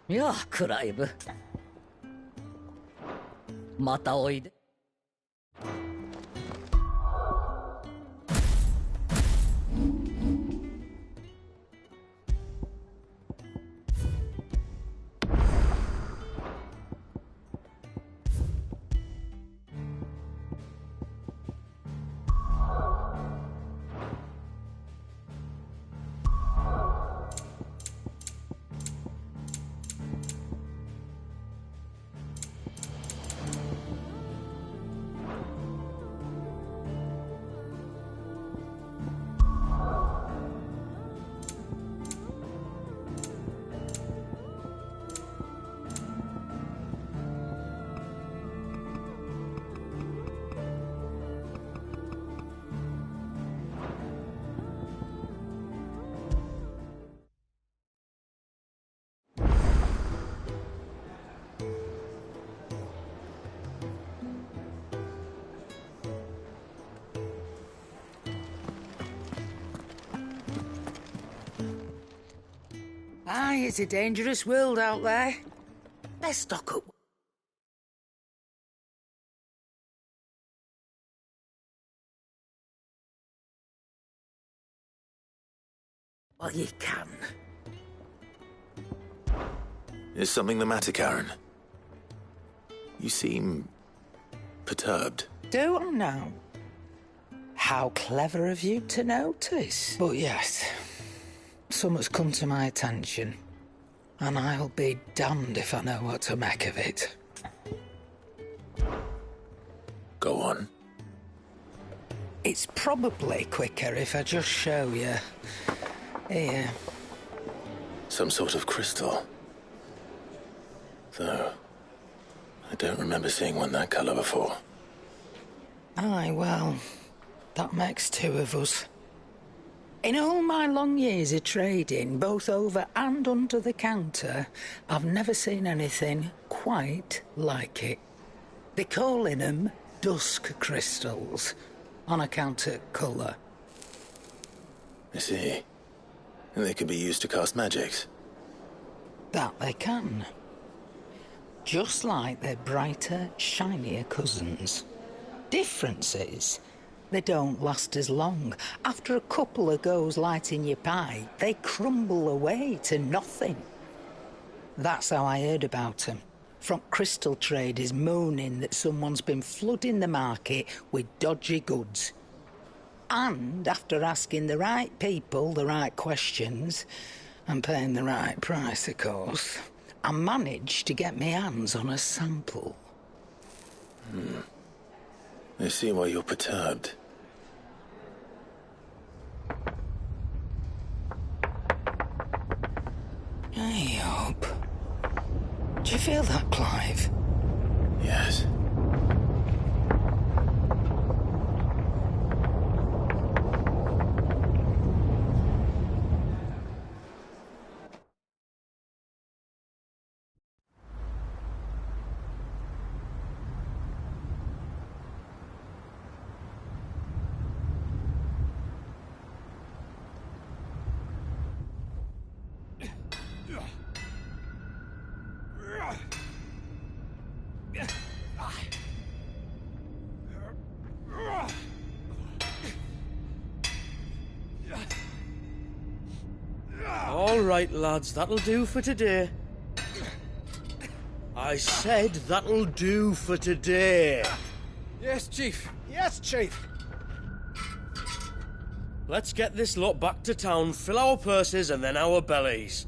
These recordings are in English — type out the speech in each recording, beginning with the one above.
やあ、クライブ。またおいで。Aye, it's a dangerous world out there. Let's stock up. Well, you can. Is something the matter, Karen? You seem perturbed. Do I now? How clever of you to notice. But yes, something's come to my attention, and I'll be damned if I know what to make of it. Go on. It's probably quicker if I just show you. Here. Some sort of crystal. Though, I don't remember seeing one that colour before. Aye, well, that makes two of us. In all my long years of trading, both over and under the counter, I've never seen anything quite like it. They're calling them dusk crystals, on account of colour. I see. And they could be used to cast magics. That they can. Just like their brighter, shinier cousins. Difference is, they don't last as long. After a couple of goes lighting your pie, they crumble away to nothing. That's how I heard about them. From crystal traders moaning that someone's been flooding the market with dodgy goods. And after asking the right people the right questions, and paying the right price, of course, I managed to get my hands on a sample. I see why you're perturbed. I hope. Do you feel that, Clive? Yes. All right, lads, that'll do for today. I said that'll do for today. Yes, Chief. Yes, Chief. Let's get this lot back to town, fill our purses and then our bellies.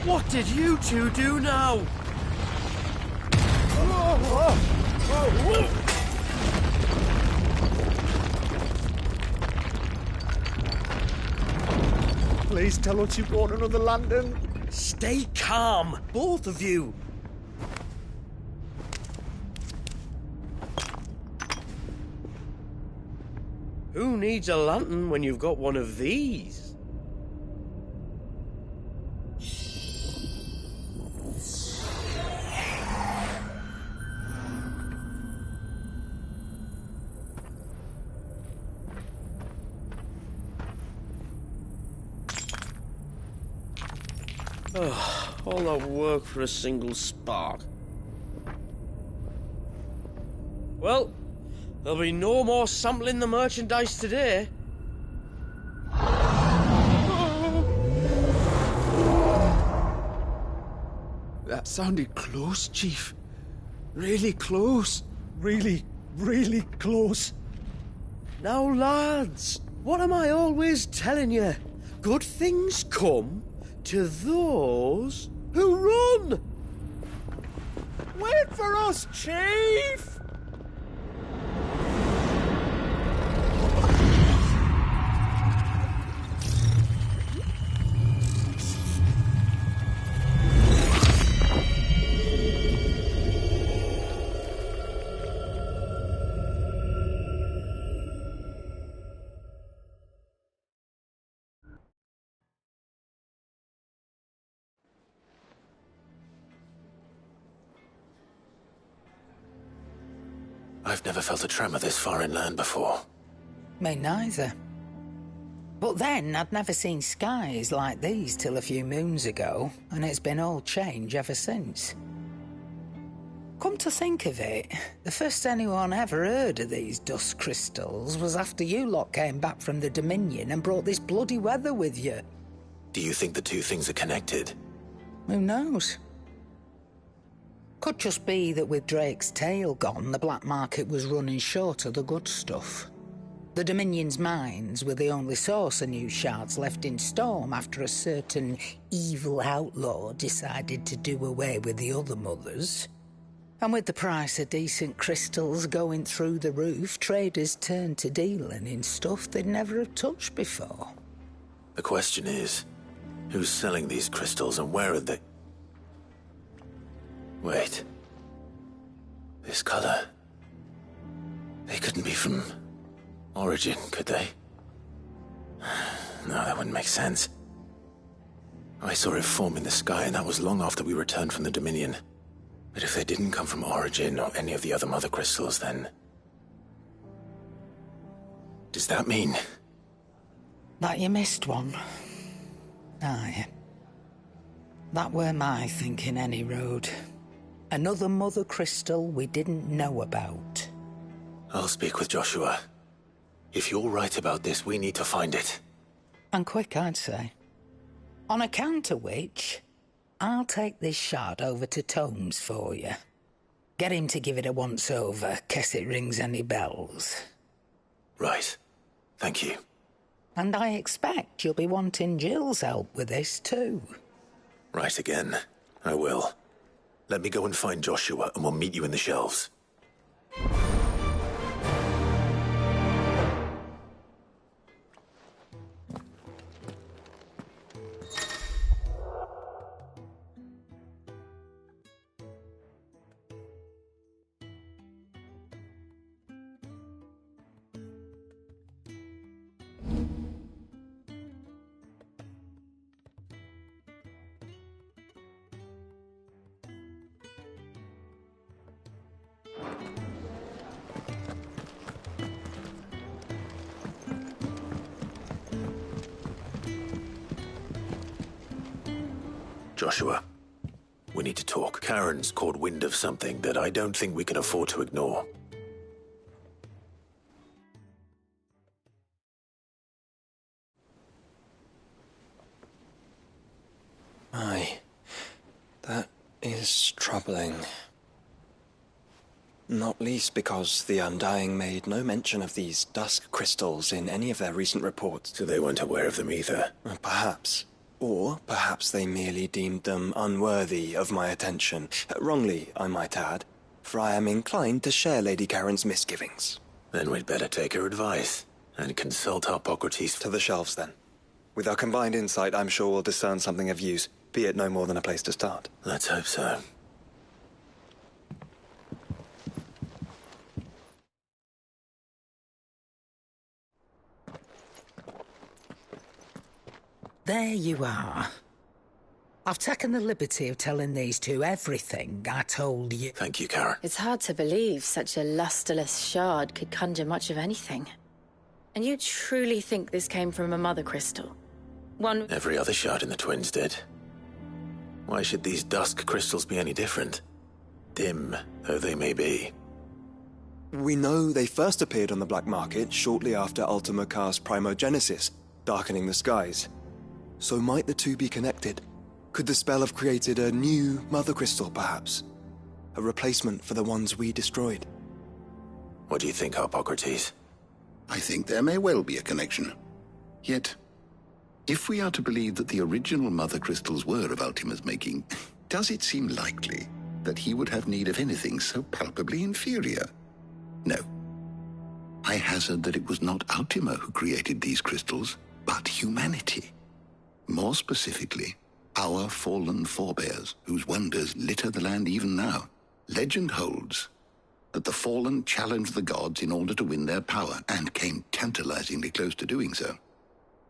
What did you two do now? Please tell us you bought another lantern. Stay calm, both of you. Who needs a lantern when you've got one of these? All that work for a single spark. Well, there'll be no more sampling the merchandise today. That sounded close, Chief. Really close. Really, really close. Now, lads, what am I always telling you? Good things come to those who run! Wait for us, Chief! I've never felt a tremor this far inland before. Me neither. But then, I'd never seen skies like these till a few moons ago, and it's been all change ever since. Come to think of it, the first anyone ever heard of these dust crystals was after you lot came back from the Dominion and brought this bloody weather with you. Do you think the two things are connected? Who knows? Could just be that with Drake's tail gone, the black market was running short of the good stuff. The Dominion's mines were the only source of new shards left in Storm after a certain evil outlaw decided to do away with the other mothers. And with the price of decent crystals going through the roof, traders turned to dealing in stuff they'd never have touched before. The question is, who's selling these crystals and where are they? Wait. This color. They couldn't be from Origin, could they? No, that wouldn't make sense. I saw it form in the sky, and that was long after we returned from the Dominion. But if they didn't come from Origin or any of the other mother crystals, then... does that mean... that you missed one? Aye. That were my thinking, any road. Another mother crystal we didn't know about. I'll speak with Joshua. If you're right about this, we need to find it. And quick, I'd say. On account of which, I'll take this shard over to Tomes for you. Get him to give it a once-over, case it rings any bells. Right. Thank you. And I expect you'll be wanting Jill's help with this, too. Right again. I will. Let me go and find Joshua, and we'll meet you in the shelves. Joshua, we need to talk. Karen's caught wind of something that I don't think we can afford to ignore. Aye, that is troubling. Not least because the Undying made no mention of these dusk crystals in any of their recent reports. So they weren't aware of them either. Perhaps. Or perhaps they merely deemed them unworthy of my attention. Wrongly, I might add, for I am inclined to share Lady Karen's misgivings. Then we'd better take her advice and consult Hippocrates. To the shelves, then. With our combined insight, I'm sure we'll discern something of use, be it no more than a place to start. Let's hope so. There you are. I've taken the liberty of telling these two everything I told you. Thank you, Karen. It's hard to believe such a lusterless shard could conjure much of anything. And you truly think this came from a mother crystal? One... Every other shard in the Twins did. Why should these dusk crystals be any different? Dim though they may be. We know they first appeared on the black market shortly after Ultima Car's primogenesis, darkening the skies. So might the two be connected? Could the spell have created a new mother crystal, perhaps? A replacement for the ones we destroyed? What do you think, Harpocrates? I think there may well be a connection. Yet, if we are to believe that the original mother crystals were of Ultima's making, does it seem likely that he would have need of anything so palpably inferior? No. I hazard that it was not Ultima who created these crystals, but humanity. More specifically, our fallen forebears, whose wonders litter the land even now. Legend holds that the fallen challenged the gods in order to win their power, and came tantalizingly close to doing so.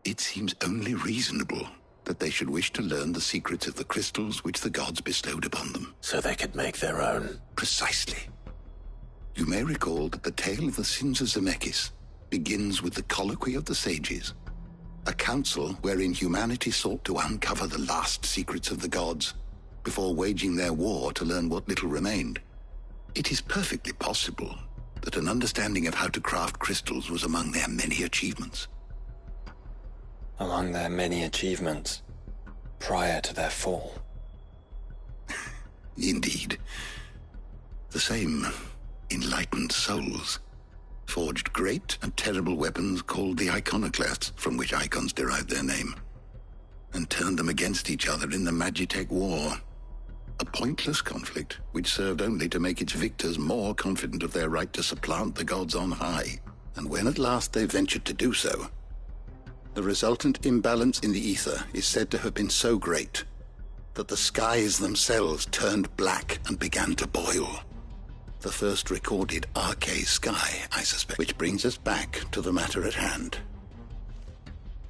It seems only reasonable that they should wish to learn the secrets of the crystals which the gods bestowed upon them. So they could make their own. Precisely. You may recall that the tale of the sins of Zemeckis begins with the colloquy of the sages, a council wherein humanity sought to uncover the last secrets of the gods before waging their war to learn what little remained. It is perfectly possible that an understanding of how to craft crystals was among their many achievements. Among their many achievements, prior to their fall. Indeed. The same enlightened souls forged great and terrible weapons called the iconoclasts, from which icons derived their name, and turned them against each other in the Magitech War. A pointless conflict which served only to make its victors more confident of their right to supplant the gods on high. And when at last they ventured to do so, the resultant imbalance in the ether is said to have been so great that the skies themselves turned black and began to boil. The first recorded Arche sky, I suspect, which brings us back to the matter at hand.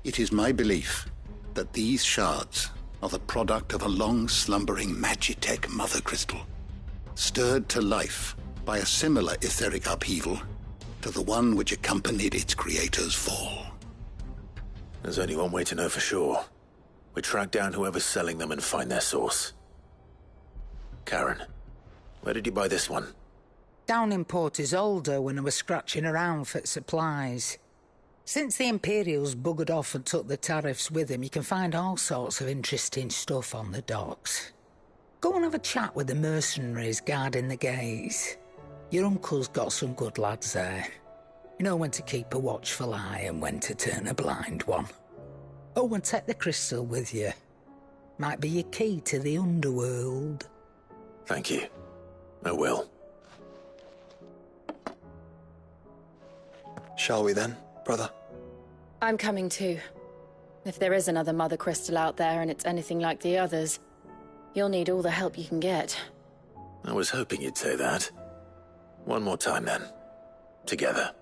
It is my belief that these shards are the product of a long-slumbering Magitech mother crystal, stirred to life by a similar etheric upheaval to the one which accompanied its creator's fall. There's only one way to know for sure. We track down whoever's selling them and find their source. Karen, where did you buy this one? Down in Port Isolde when I was scratching around for supplies. Since the Imperials buggered off and took the tariffs with them, you can find all sorts of interesting stuff on the docks. Go and have a chat with the mercenaries guarding the gates. Your uncle's got some good lads there. You know when to keep a watchful eye and when to turn a blind one. Oh, and take the crystal with you. Might be your key to the underworld. Thank you. I will. Shall we then, brother? I'm coming too. If there is another mother crystal out there and it's anything like the others, you'll need all the help you can get. I was hoping you'd say that. One more time then. Together.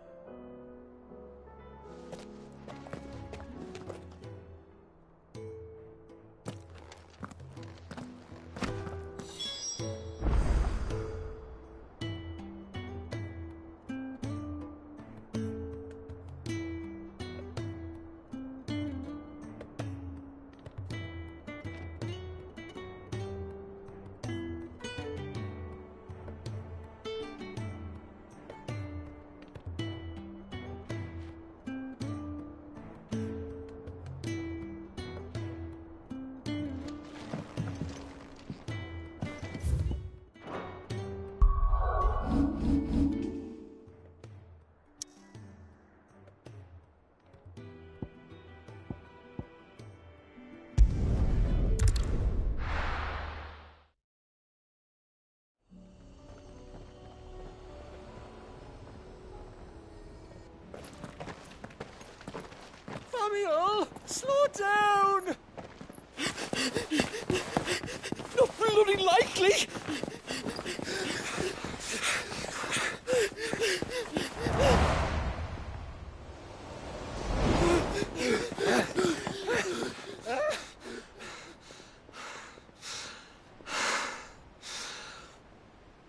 Samuel, slow down! Not bloody likely!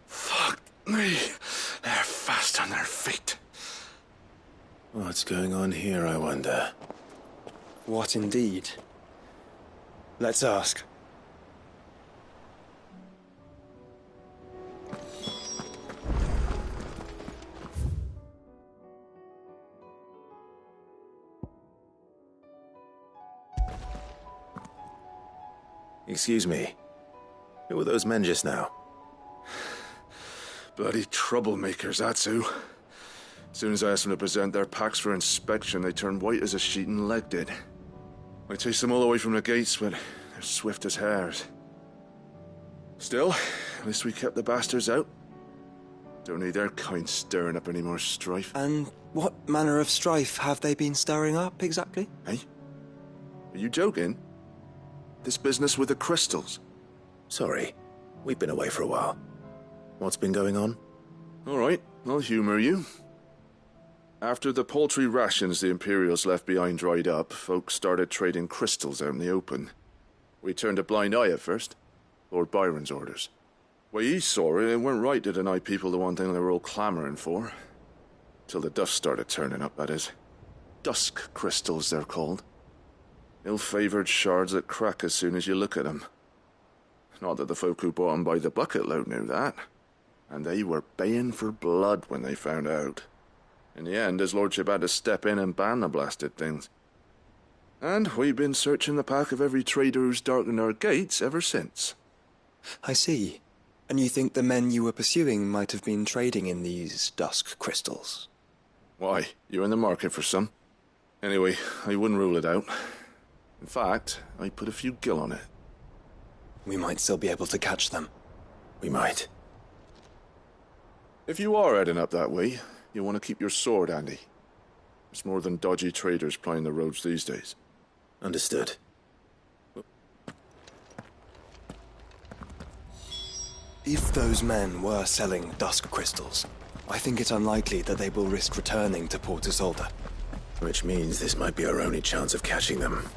Fuck me. They're fast on their feet. What's going on here, I wonder? What indeed? Let's ask. Excuse me. Who were those men just now? Bloody troublemakers, that's who. As soon as I asked them to present their packs for inspection, they turned white as a sheet and legged it. I chased them all away from the gates, but they're swift as hares. Still, at least we kept the bastards out. Don't need their kind stirring up any more strife. And what manner of strife have they been stirring up, exactly? Hey? Are you joking? This business with the crystals? Sorry, we've been away for a while. What's been going on? All right, I'll humor you. After the paltry rations the Imperials left behind dried up, folks started trading crystals out in the open. We turned a blind eye at first. Lord Byron's orders. Way he saw it, it weren't right to deny people the one thing they were all clamoring for. Till the dust started turning up, that is. Dusk crystals, they're called. Ill-favored shards that crack as soon as you look at them. Not that the folk who bought them by the bucket load knew that. And they were baying for blood when they found out. In the end, his lordship had to step in and ban the blasted things. And we've been searching the pack of every trader who's darkened our gates ever since. I see. And you think the men you were pursuing might have been trading in these dusk crystals? Why, you're in the market for some. Anyway, I wouldn't rule it out. In fact, I put a few gil on it. We might still be able to catch them. We might. If you are heading up that way, you want to keep your sword handy. There's more than dodgy traders plying the roads these days. Understood. If those men were selling dusk crystals, I think it unlikely that they will risk returning to Port Isolde. Which means this might be our only chance of catching them.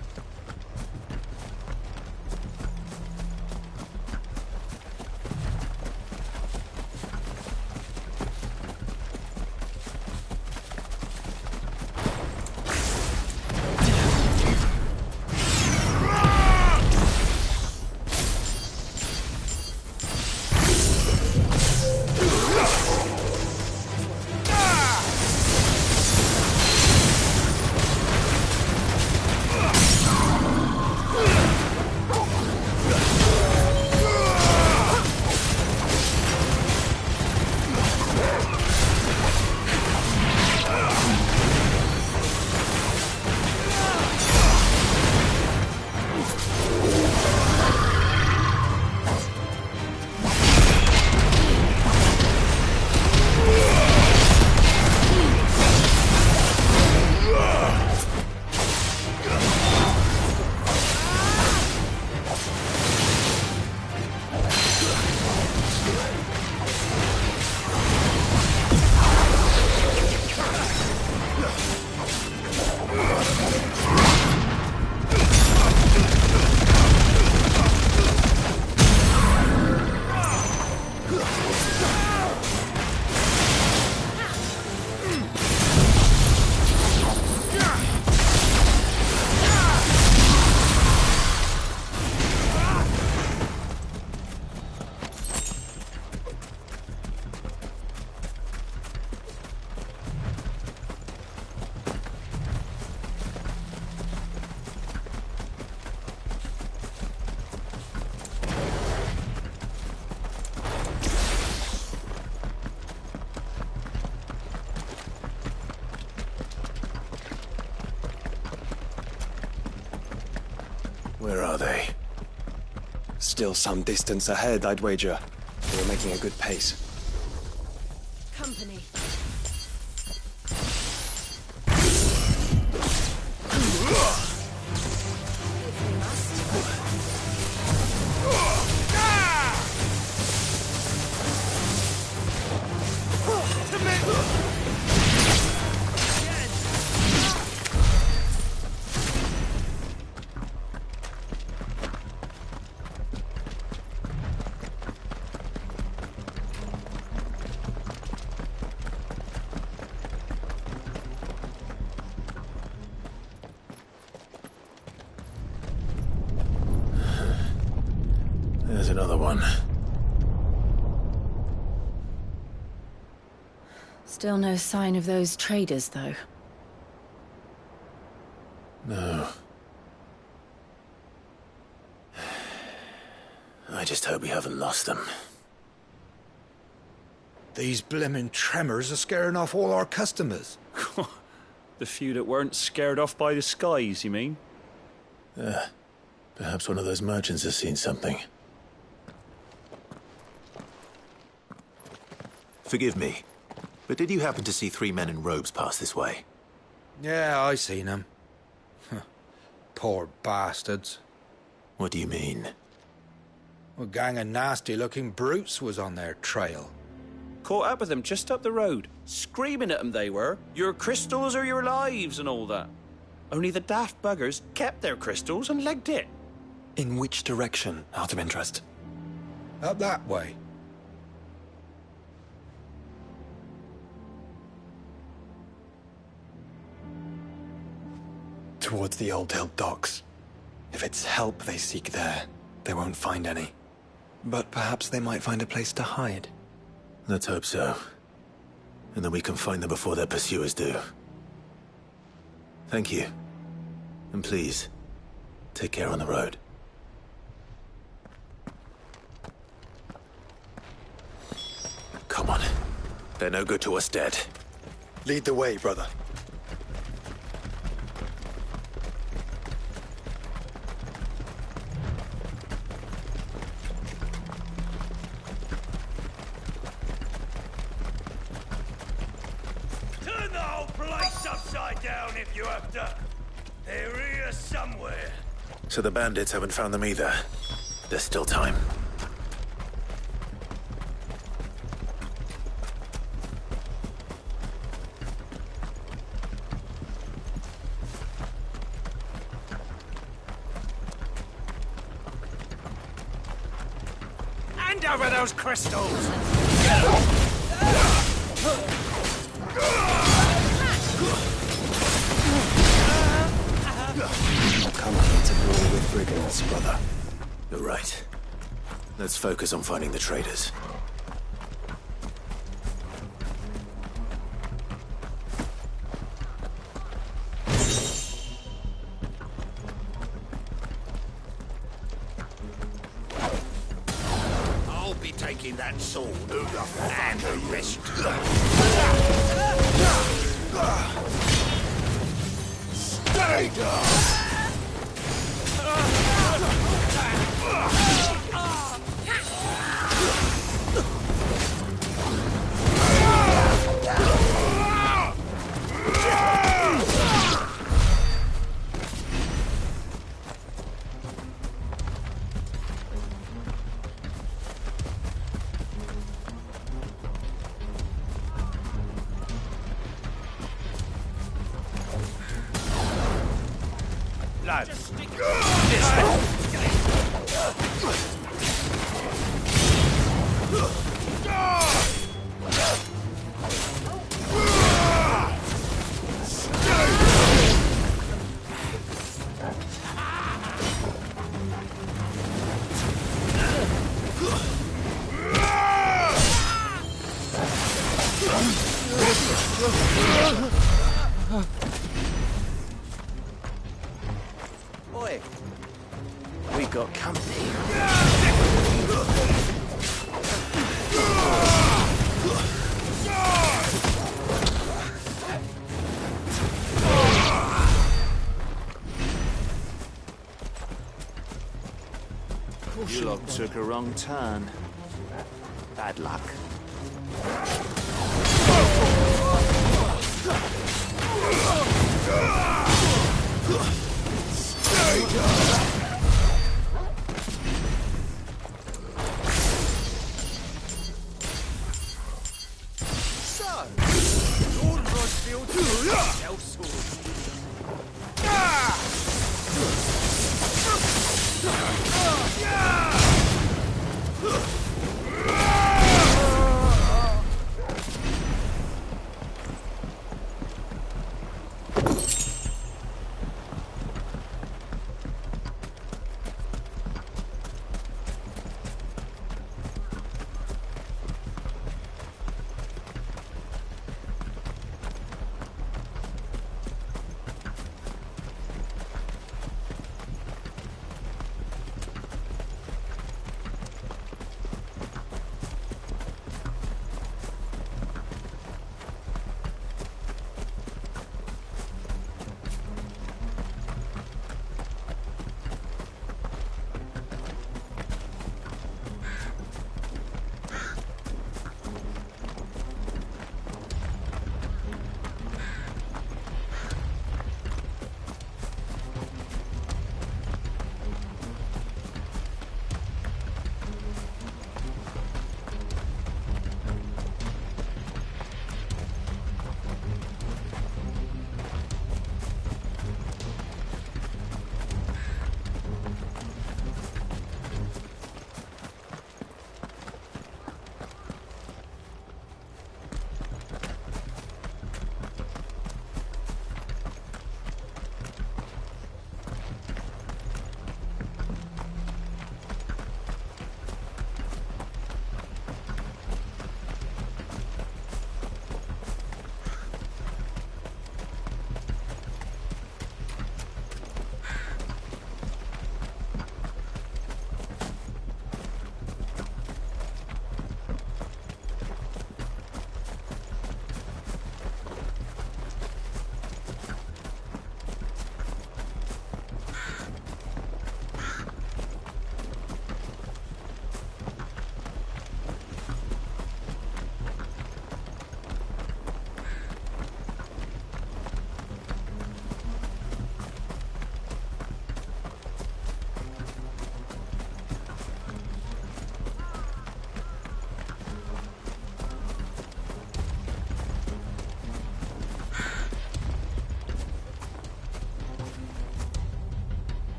Where are they? Still some distance ahead, I'd wager. They were making a good pace. Company. There's another one. Still no sign of those traders, though. No. I just hope we haven't lost them. These blimmin' tremors are scaring off all our customers. The few that weren't scared off by the skies, you mean? Perhaps one of those merchants has seen something. Forgive me, but did you happen to see 3 men in robes pass this way? Yeah, I seen them. Poor bastards. What do you mean? A gang of nasty-looking brutes was on their trail. Caught up with them just up the road. Screaming at them they were. Your crystals or your lives and all that. Only the daft buggers kept their crystals and legged it. In which direction, out of interest? Up that way. Towards the Old Hill docks. If it's help they seek there, they won't find any. But perhaps they might find a place to hide. Let's hope so. And then we can find them before their pursuers do. Thank you. And please, take care on the road. Come on. They're no good to us dead. Lead the way, brother. Turn the whole place upside down if you have to. They're here somewhere. So the bandits haven't found them either. There's still time. Hand over those crystals! Come here to brawl with brigands, brother. You're right. Let's focus on finding the traitors. I'll be taking that sword and the rest. Stay down! Just stick this way. Oi! We got company. You lot took a wrong turn. Bad luck.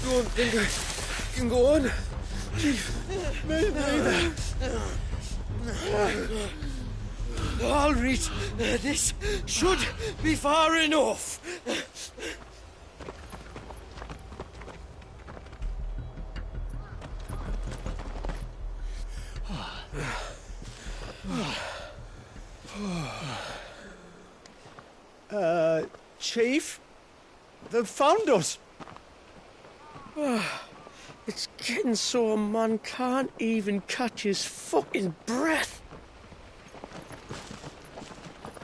Don't think I can go on. Chief, me neither. All right, this should be far enough. Chief, they've found us. It's getting so a man can't even catch his fucking breath.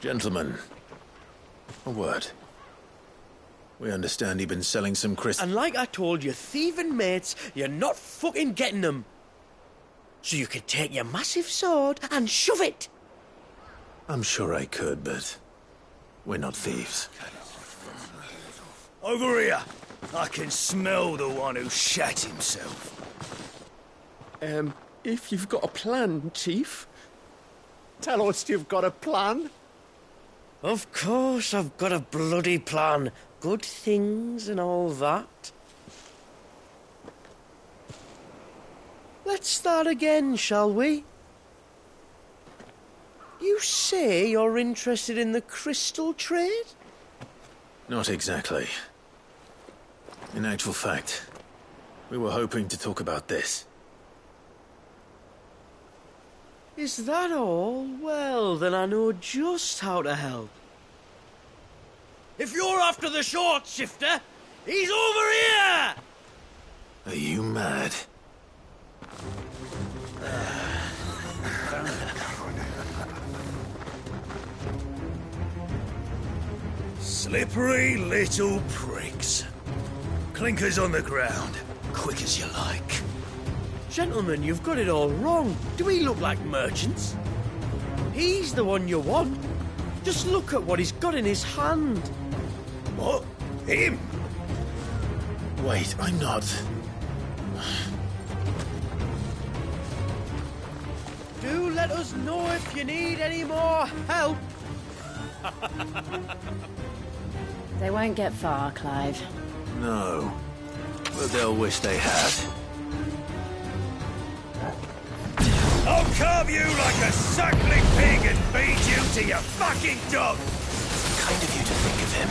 Gentlemen, a word. We understand you've been selling some crystals. And like I told you, thieving mates, you're not fucking getting them. So you could take your massive sword and shove it. I'm sure I could, but we're not thieves. Over here. I can smell the one who shat himself. If you've got a plan, Chief, tell us you've got a plan. Of course I've got a bloody plan. Good things and all that. Let's start again, shall we? You say you're interested in the crystal trade? Not exactly. In actual fact, we were hoping to talk about this. Is that all? Well, then I know just how to help. If you're after the short shifter, he's over here! Are you mad? Slippery little pricks. Clinkers on the ground, quick as you like. Gentlemen, you've got it all wrong. Do we look like merchants? He's the one you want. Just look at what he's got in his hand. What? Him? Wait, I'm not. Do let us know if you need any more help. They won't get far, Clive. No. But they'll wish they had. I'll carve you like a suckling pig and feed you to your fucking dog! Kind of you to think of him.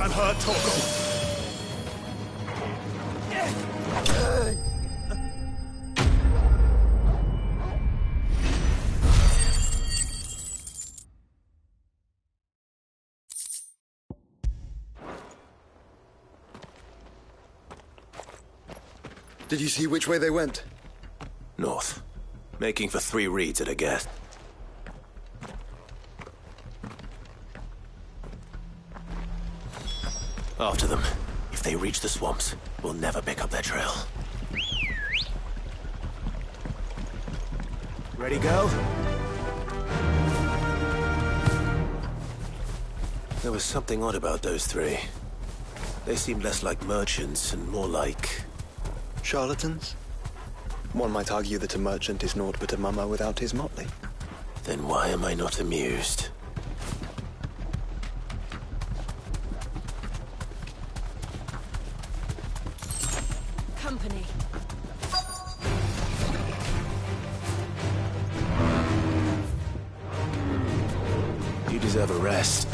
I'm hurt, Torgal. Did you see which way they went? North. Making for 3 reeds at a guess. After them. If they reach the swamps, we'll never pick up their trail. Ready, go? There was something odd about those three. They seemed less like merchants and more like... Charlatans? One might argue that a merchant is naught but a mummer without his motley. Then why am I not amused? Company. You deserve a rest.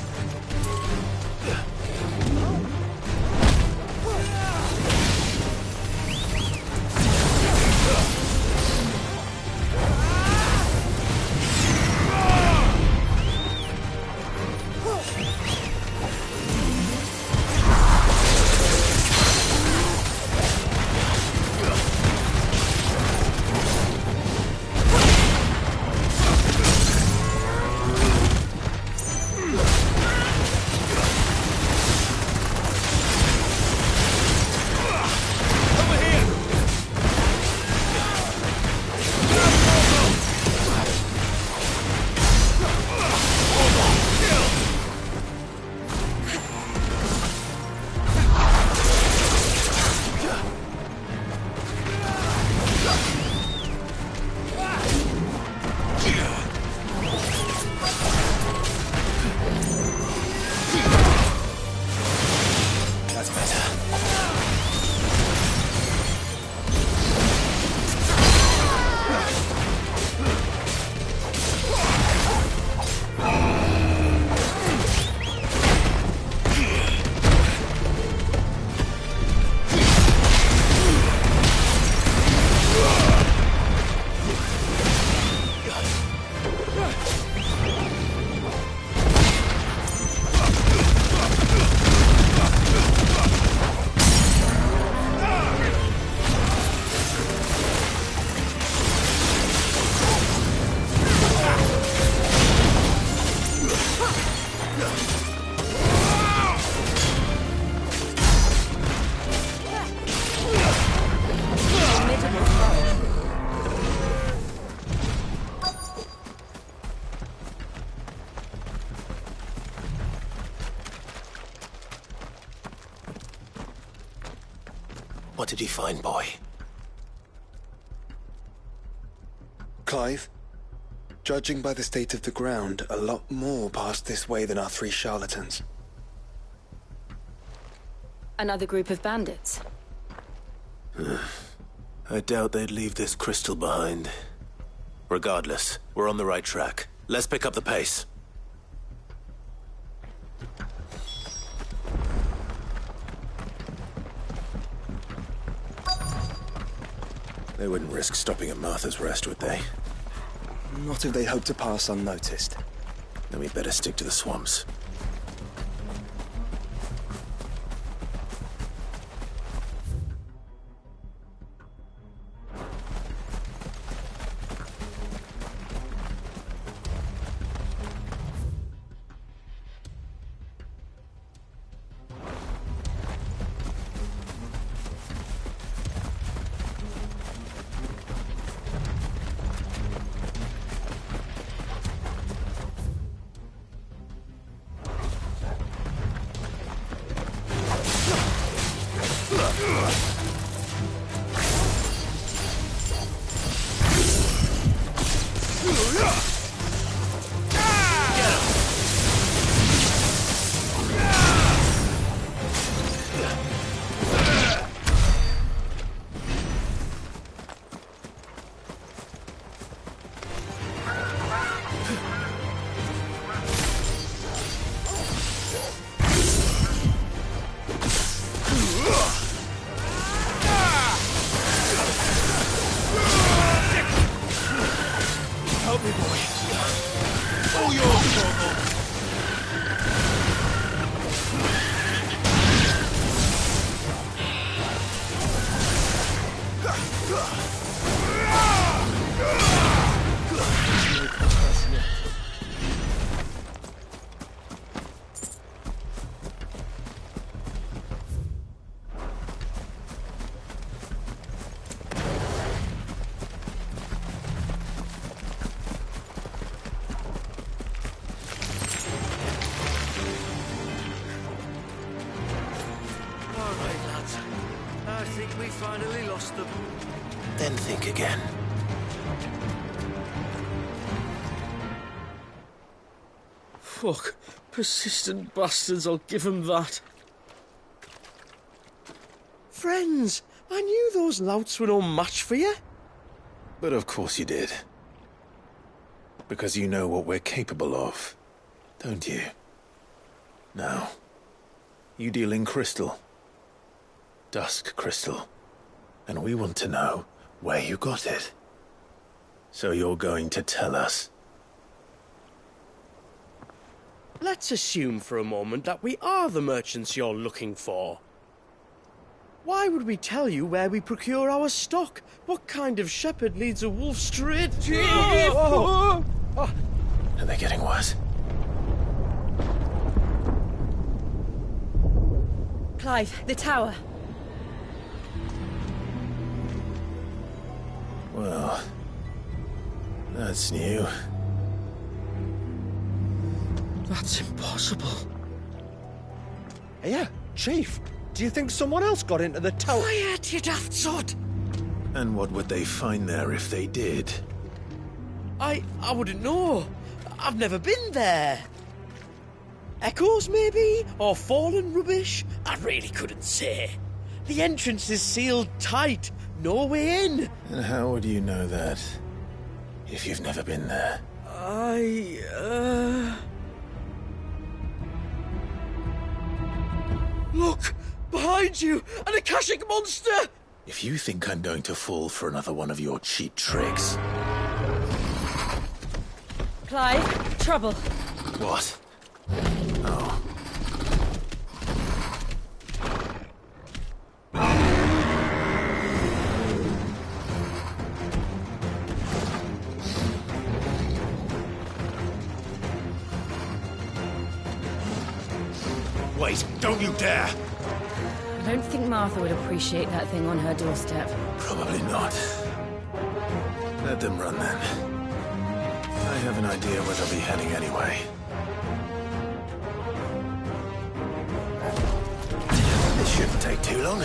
What did he find, boy? Clive, judging by the state of the ground, a lot more passed this way than our three charlatans. Another group of bandits. I doubt they'd leave this crystal behind. Regardless, we're on the right track. Let's pick up the pace. They wouldn't risk stopping at Martha's Rest, would they? Not if they hope to pass unnoticed. Then we better stick to the swamps. think we finally lost them. Then think again. Fuck. Persistent bastards, I'll give them that. Friends, I knew those louts were no match for you. But of course you did. Because you know what we're capable of, don't you? Now, you deal in crystal. Dusk crystal. And we want to know where you got it. So you're going to tell us. Let's assume for a moment that we are the merchants you're looking for. Why would we tell you where we procure our stock? What kind of shepherd leads a wolf straight? Are they getting worse? Clive, the tower. Well, that's new. That's impossible. Hey, Chief, do you think someone else got into the tower? Quiet, you daft sod! And what would they find there if they did? I wouldn't know. I've never been there. Echoes, maybe? Or fallen rubbish? I really couldn't say. The entrance is sealed tight. No way in. And how would you know that, if you've never been there? Look! Behind you! An Akashic monster! If you think I'm going to fall for another one of your cheap tricks... Clive, trouble. What? Oh. Wait, don't you dare! I don't think Martha would appreciate that thing on her doorstep. Probably not. Let them run then. I have an idea where they'll be heading anyway. This shouldn't take too long.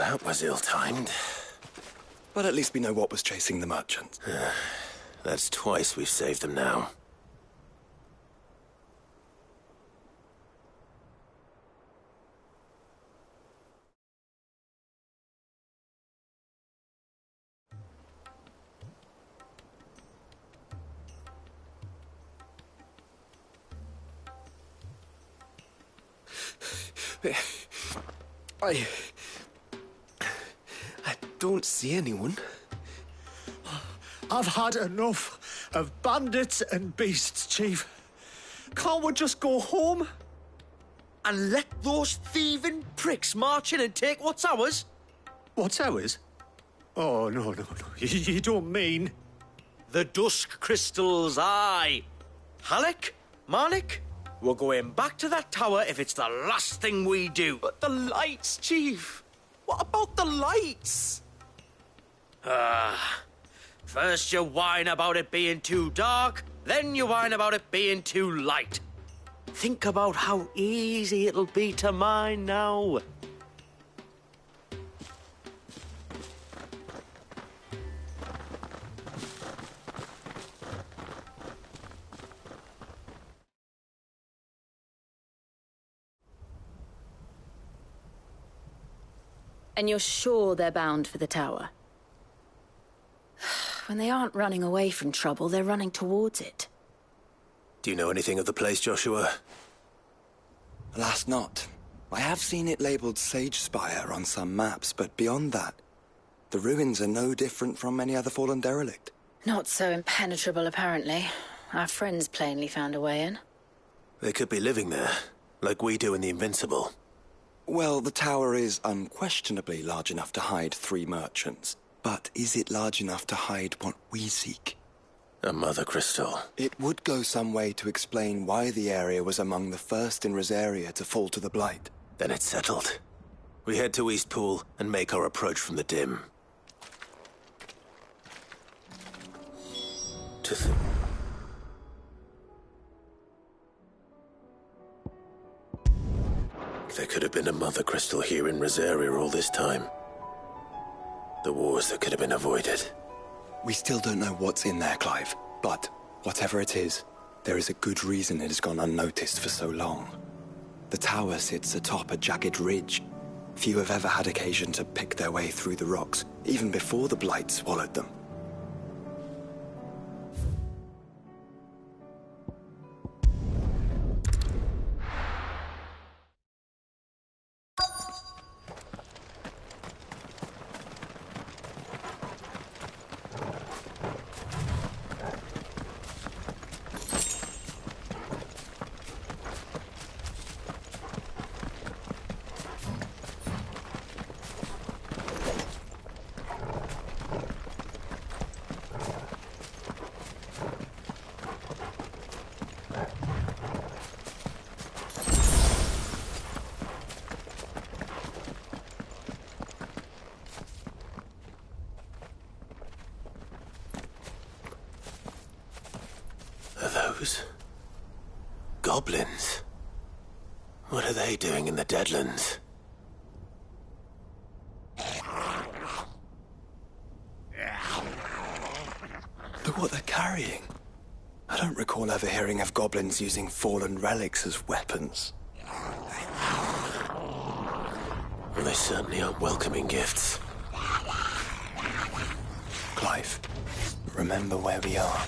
That was ill-timed. But at least we know what was chasing the merchants. That's twice we've saved them now. I don't see anyone. I've had enough of bandits and beasts, Chief. Can't we just go home? And let those thieving pricks march in and take what's ours? What's ours? Oh, no. You don't mean... The dusk crystals, aye. Halleck, Marnik, we're going back to that tower if it's the last thing we do. But the lights, Chief. What about the lights? First you whine about it being too dark, then you whine about it being too light. Think about how easy it'll be to mine now. And you're sure they're bound for the tower? When they aren't running away from trouble, they're running towards it. Do you know anything of the place, Joshua? Alas, not. I have seen it labelled Sage Spire on some maps, but beyond that, the ruins are no different from any other fallen derelict. Not so impenetrable, apparently. Our friends plainly found a way in. They could be living there, like we do in the Invincible. Well, the tower is unquestionably large enough to hide 3 merchants. But is it large enough to hide what we seek? A mother crystal. It would go some way to explain why the area was among the first in Rosaria to fall to the Blight. Then it's settled. We head to Eastpool and make our approach from the dim. There could have been a mother crystal here in Rosaria all this time. The wars that could have been avoided. We still don't know what's in there, Clive. But whatever it is, there is a good reason it has gone unnoticed for so long. The tower sits atop a jagged ridge. Few have ever had occasion to pick their way through the rocks, even before the Blight swallowed them. Goblins? What are they doing in the Deadlands? Look what they're carrying. I don't recall ever hearing of goblins using fallen relics as weapons. Well, they certainly aren't welcoming gifts. Clive, remember where we are.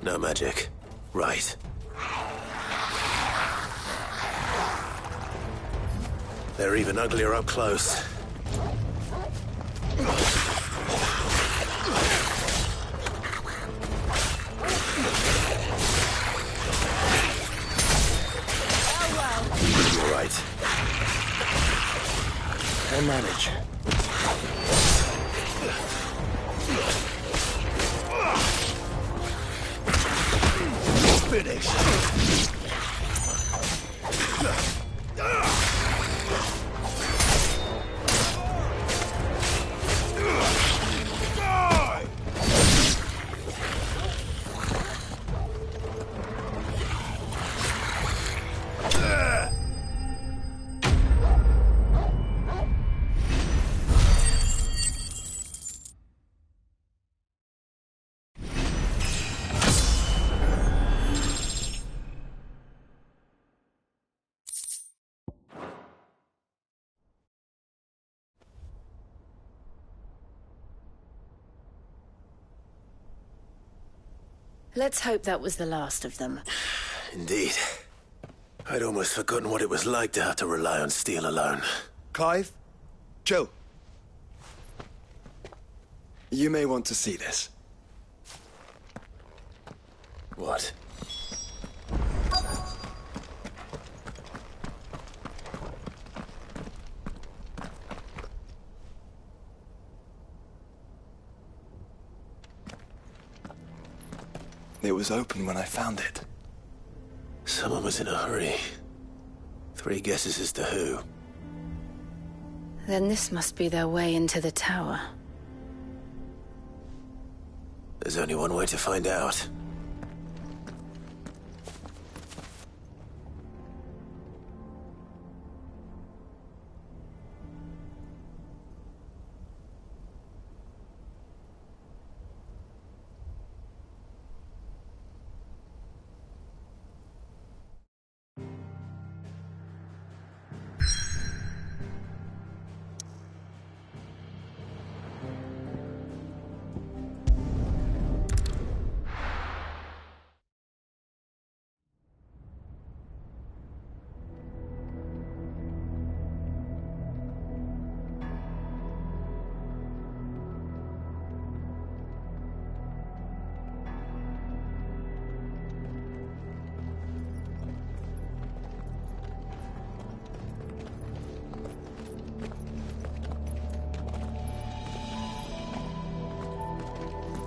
No magic. Right. They're even uglier up close. All right. I'll manage. Finish. Let's hope that was the last of them. Indeed. I'd almost forgotten what it was like to have to rely on steel alone. Clive? Joe? You may want to see this. What? It was open when I found it. Someone was in a hurry. 3 guesses as to who. Then this must be their way into the tower. There's only one way to find out.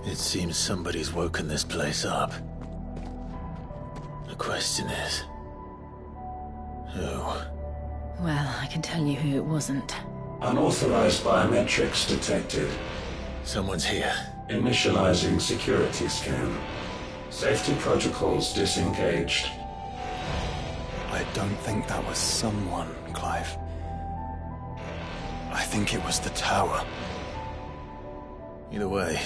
It seems somebody's woken this place up. The question is... who? Well, I can tell you who it wasn't. Unauthorized biometrics detected. Someone's here. Initializing security scan. Safety protocols disengaged. I don't think that was someone, Clive. I think it was the tower. Either way,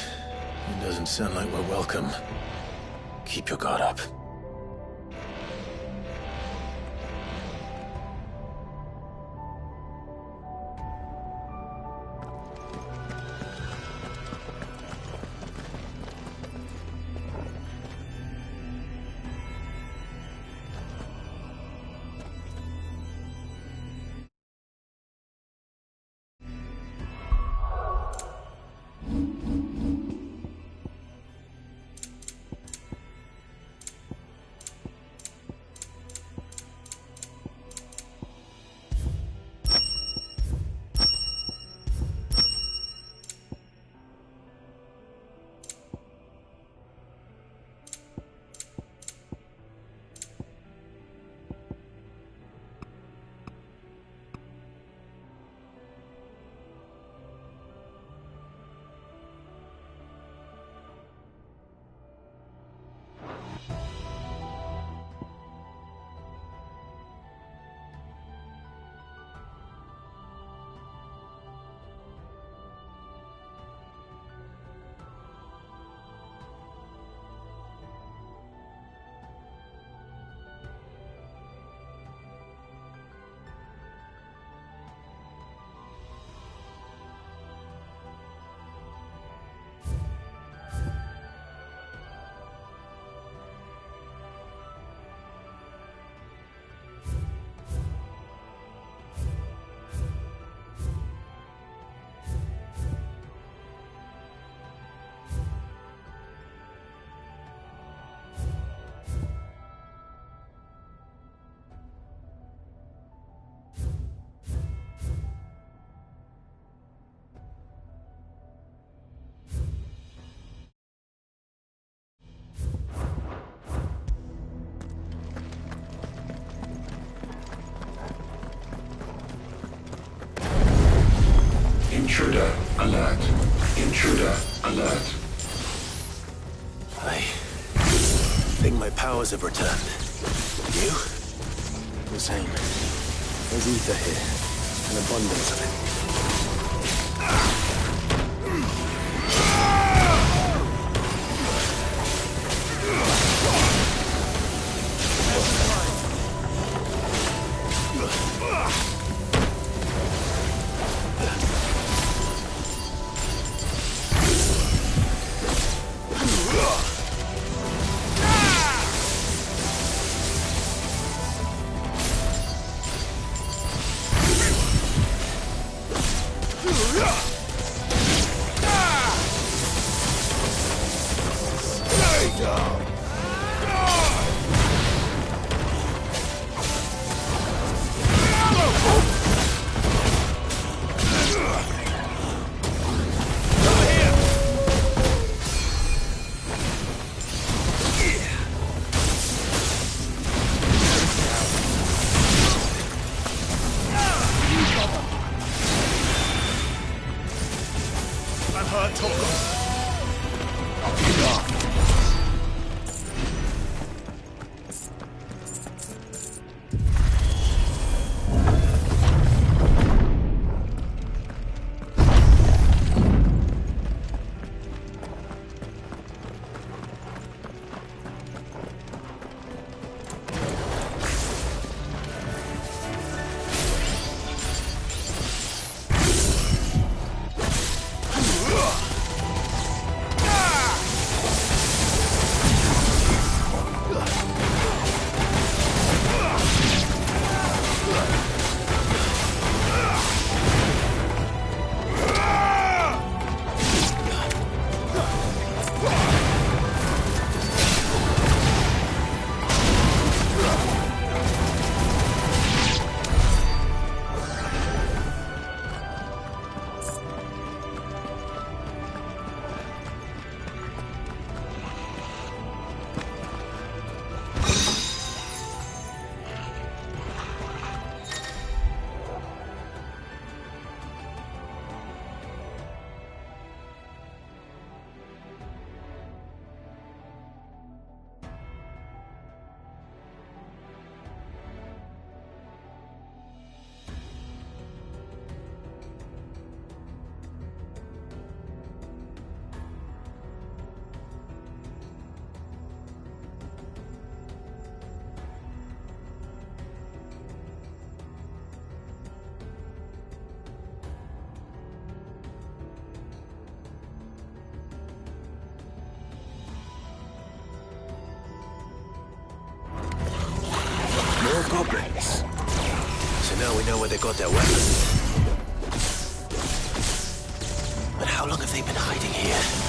it doesn't sound like we're welcome. Keep your guard up. Intruder alert. Intruder alert. I think my powers have returned. You? The same. There's ether here. An abundance of it. More goblins. So now we know where they got their weapons. But how long have they been hiding here?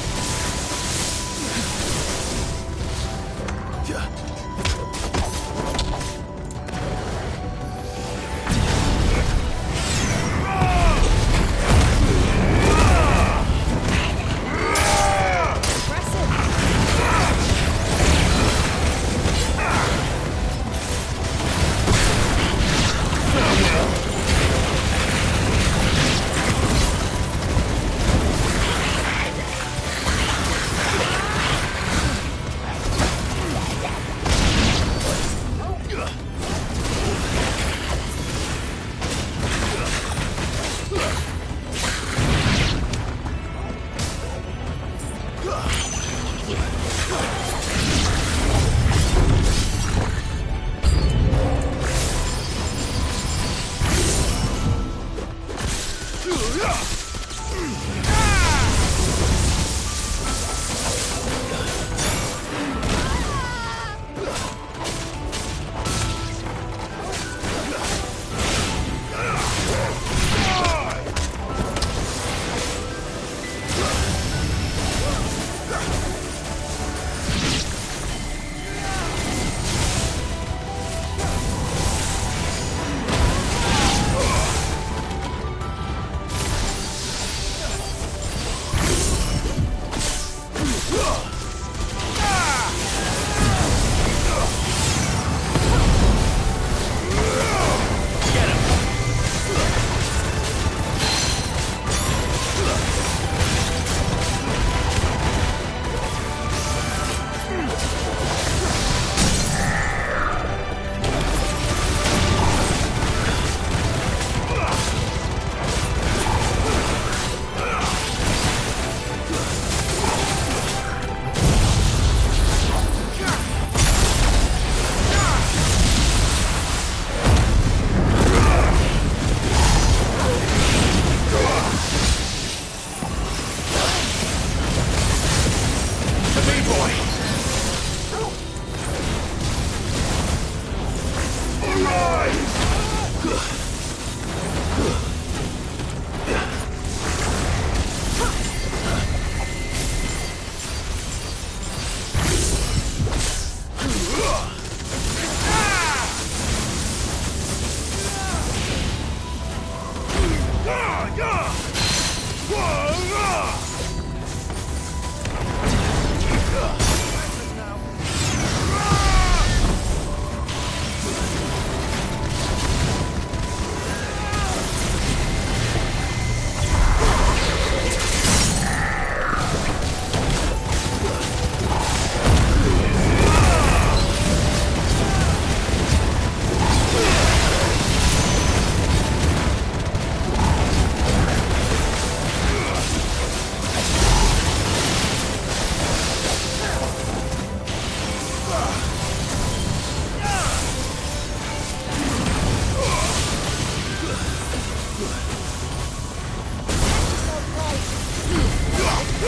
I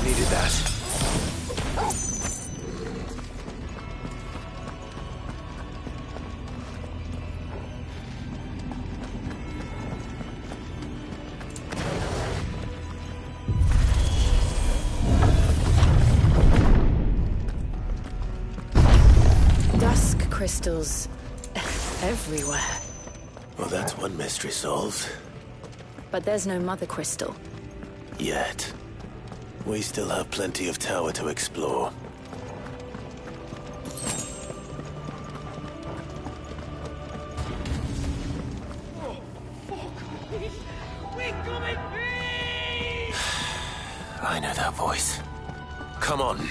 needed that. Dusk crystals everywhere. Well, that's one mystery solved. But there's no mother crystal. Yet. We still have plenty of tower to explore. I know that voice. Come on.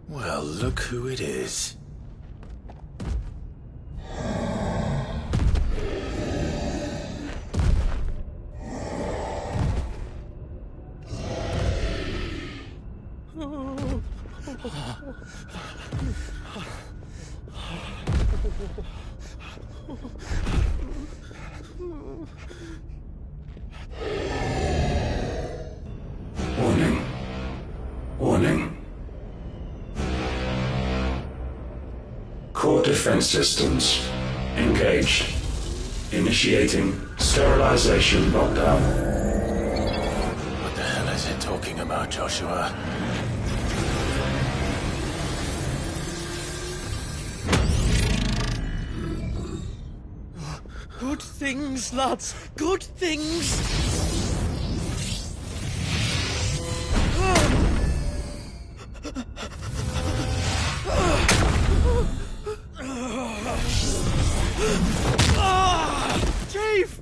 Well, look who it is. Warning. Warning. Core defense systems engaged. Initiating sterilization lockdown. What the hell is it talking about, Joshua? Good things, lads. Good things. Chief!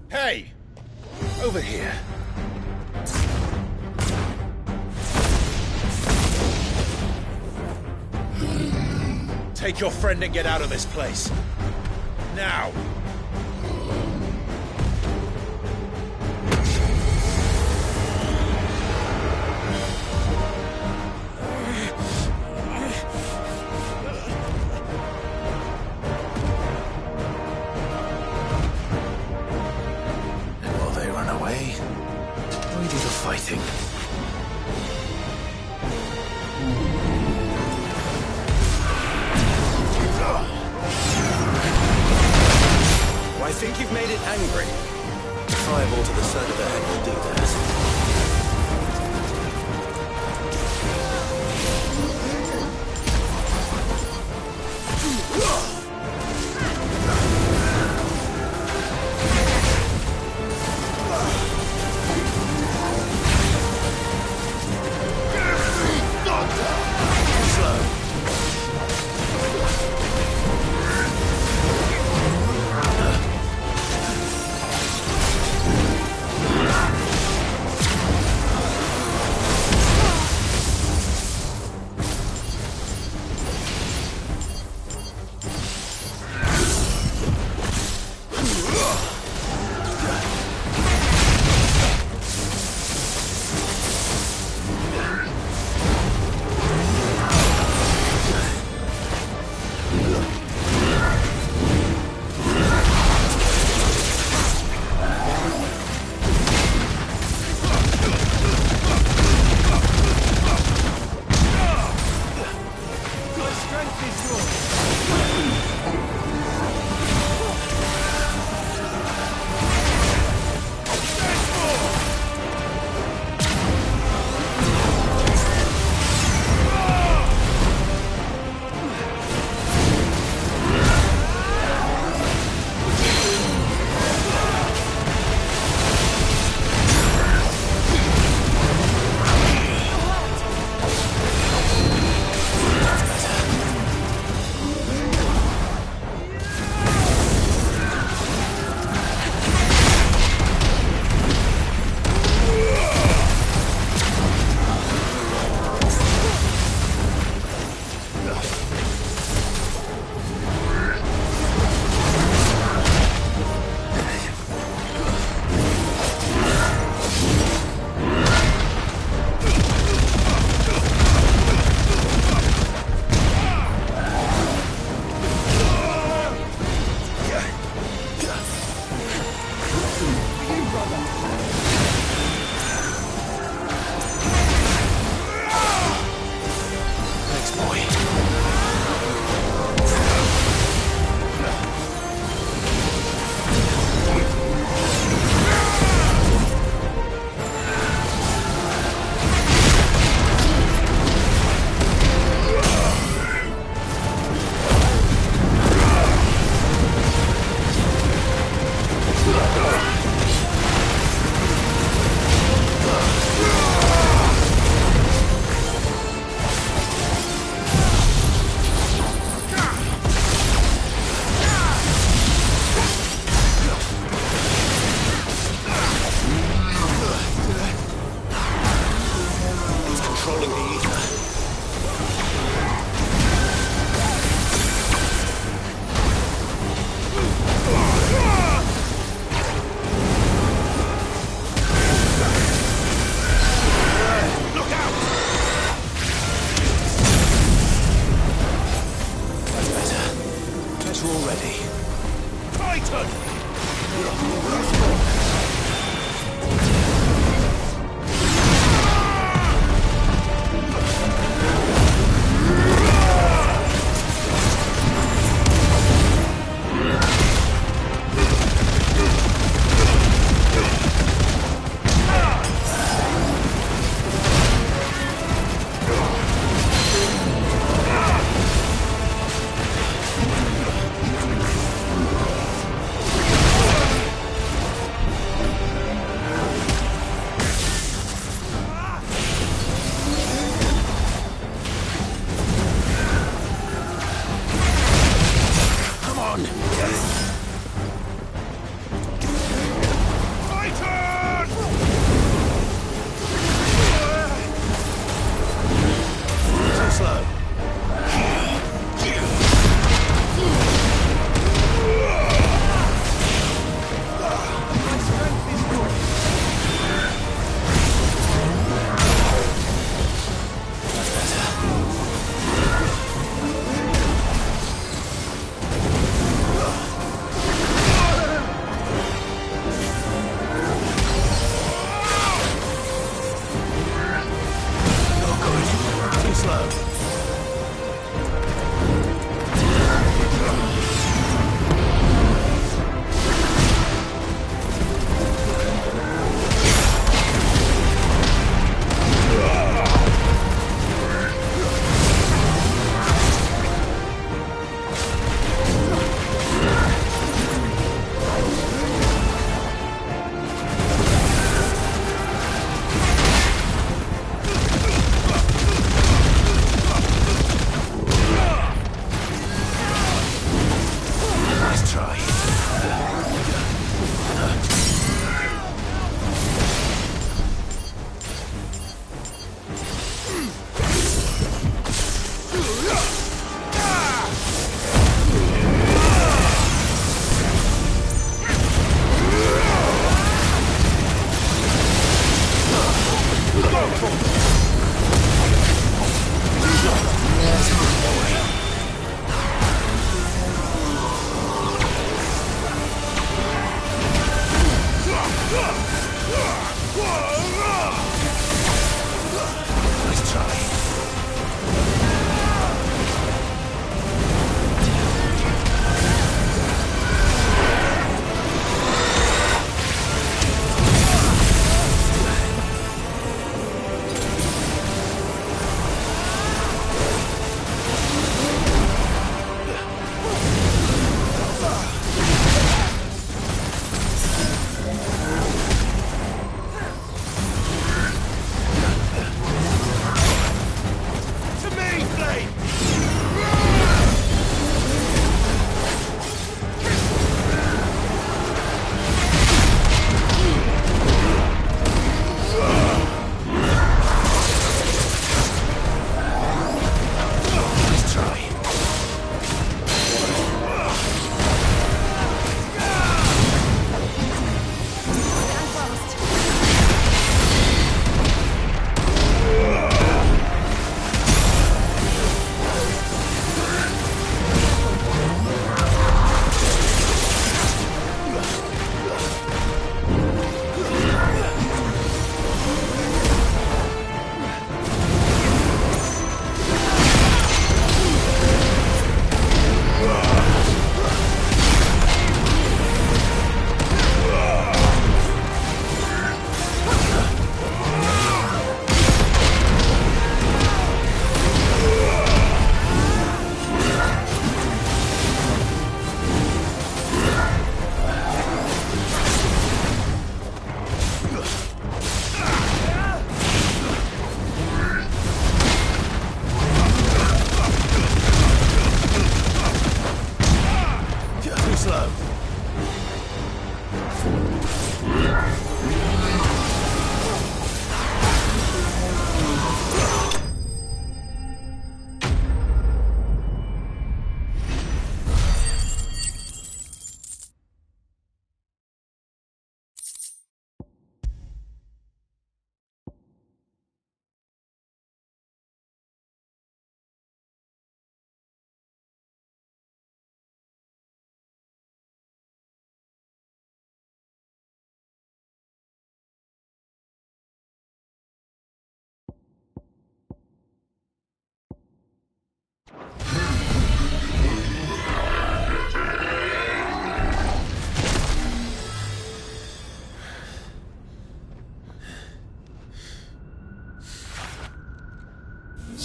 Hey! Over here. Take your friend and get out of this place. Now! And while they run away, we do the fighting. I think you've made it angry. Fireball to the side of the head will do that. slow.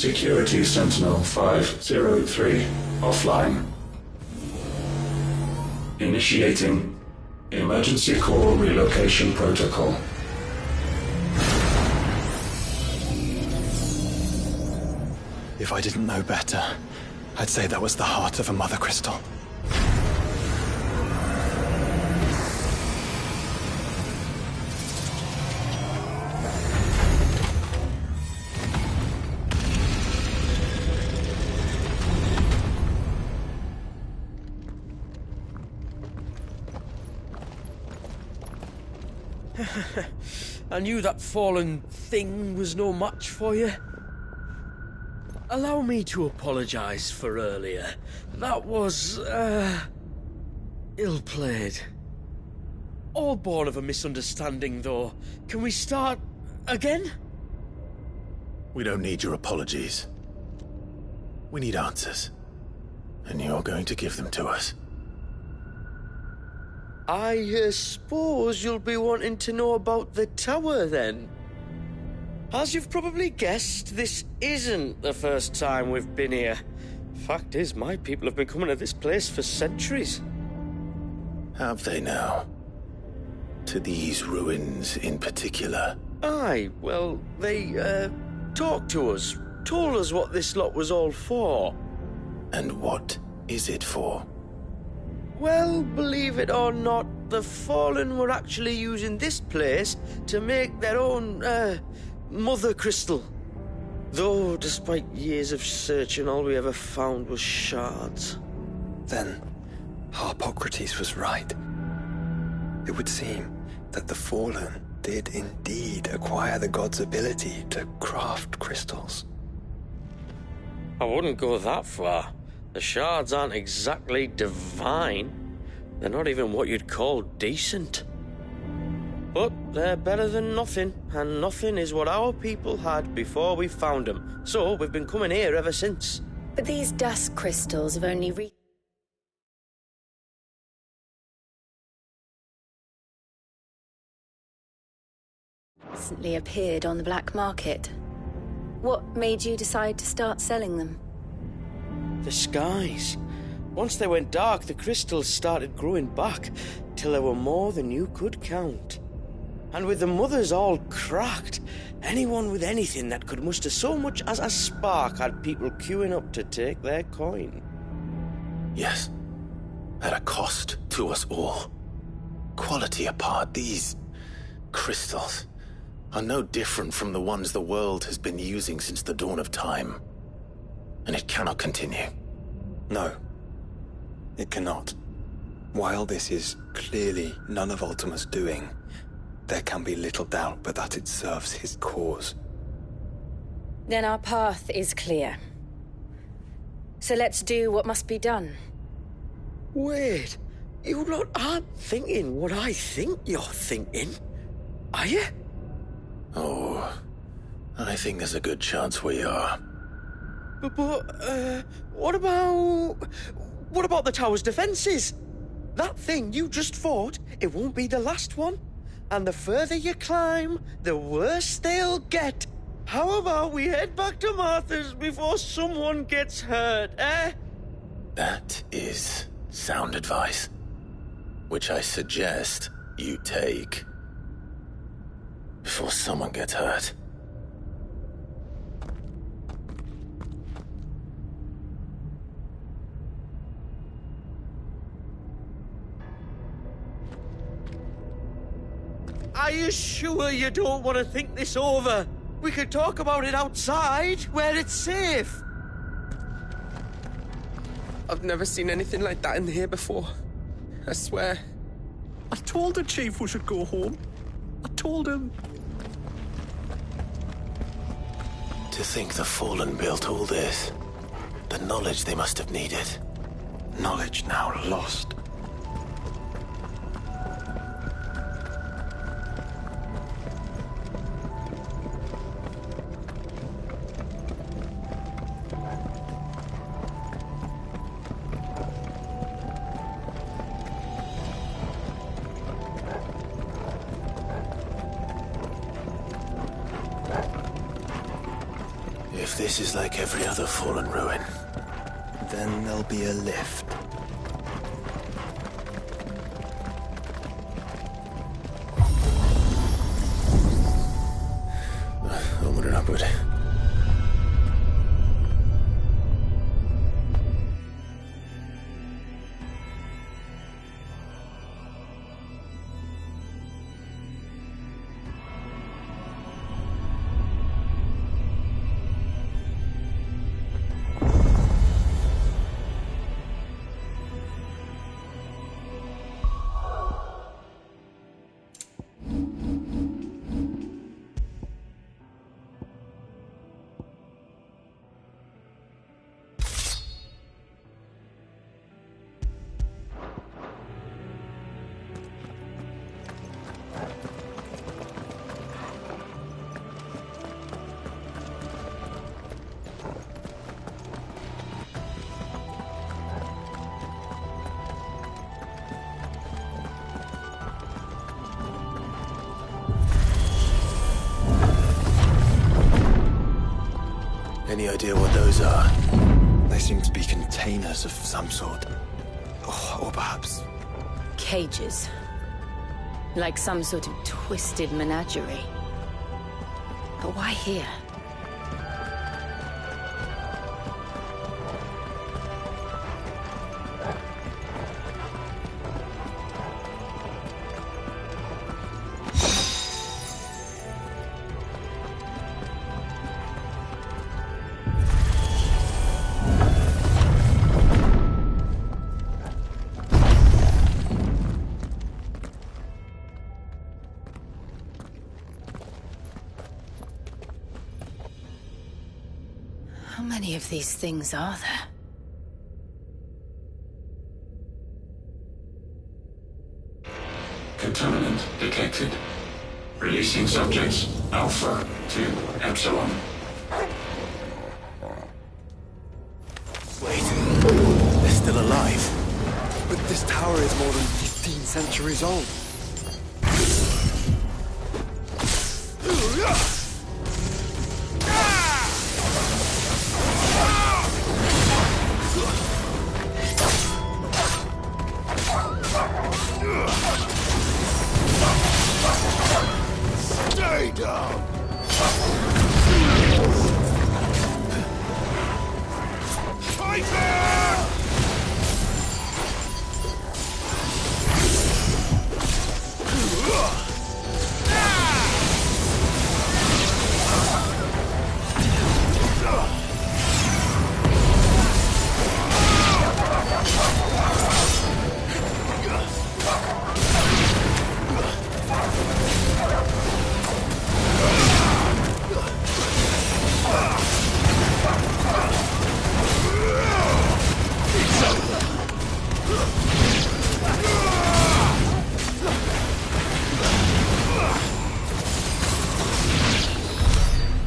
Security Sentinel 503 offline. Initiating Emergency Core Relocation Protocol. If I didn't know better, I'd say that was the heart of a Mother Crystal. I knew that fallen thing was no match for you. Allow me to apologise for earlier. That was, ill-played. All born of a misunderstanding, though. Can we start again? We don't need your apologies. We need answers. And you're going to give them to us. I suppose you'll be wanting to know about the tower, then? As you've probably guessed, this isn't the first time we've been here. Fact is, my people have been coming to this place for centuries. Have they now? To these ruins in particular? Aye, well, they, talked to us, told us what this lot was all for. And what is it for? Well, believe it or not, the Fallen were actually using this place to make their own, mother crystal. Though, despite years of searching, all we ever found was shards. Then, Harpocrates was right. It would seem that the Fallen did indeed acquire the god's ability to craft crystals. I wouldn't go that far. The shards aren't exactly divine. They're not even what you'd call decent. But they're better than nothing, and nothing is what our people had before we found them. So we've been coming here ever since. But these dust crystals have only recently appeared on the black market. What made you decide to start selling them? The skies. Once they went dark, the crystals started growing back, till there were more than you could count. And with the mothers all cracked, anyone with anything that could muster so much as a spark had people queuing up to take their coin. Yes. At a cost to us all. Quality apart, these crystals are no different from the ones the world has been using since the dawn of time. And it cannot continue. No, it cannot. While this is clearly none of Ultima's doing, there can be little doubt but that it serves his cause. Then our path is clear. So let's do what must be done. Wait, you lot aren't thinking what I think you're thinking, are you? Oh, I think there's a good chance we are. But, what about the tower's defenses? That thing you just fought, it won't be the last one. And the further you climb, the worse they'll get. How about we head back to Martha's before someone gets hurt, eh? That is sound advice, which I suggest you take before someone gets hurt. Are you sure you don't want to think this over? We could talk about it outside, where it's safe. I've never seen anything like that in here before. I swear. I told the chief we should go home. I told him. To think the Fallen built all this. The knowledge they must have needed. Knowledge now lost. If this is like every other Fallen ruin, then there'll be a lift. Onward and upward. idea what those are? They seem to be containers of some sort. Or perhaps... Cages. Like some sort of twisted menagerie. But why here? How many of these things are there? Contaminant detected. Releasing subjects Alpha to Epsilon. Wait, they're still alive. But this tower is more than 15 centuries old. Stay down! Titan!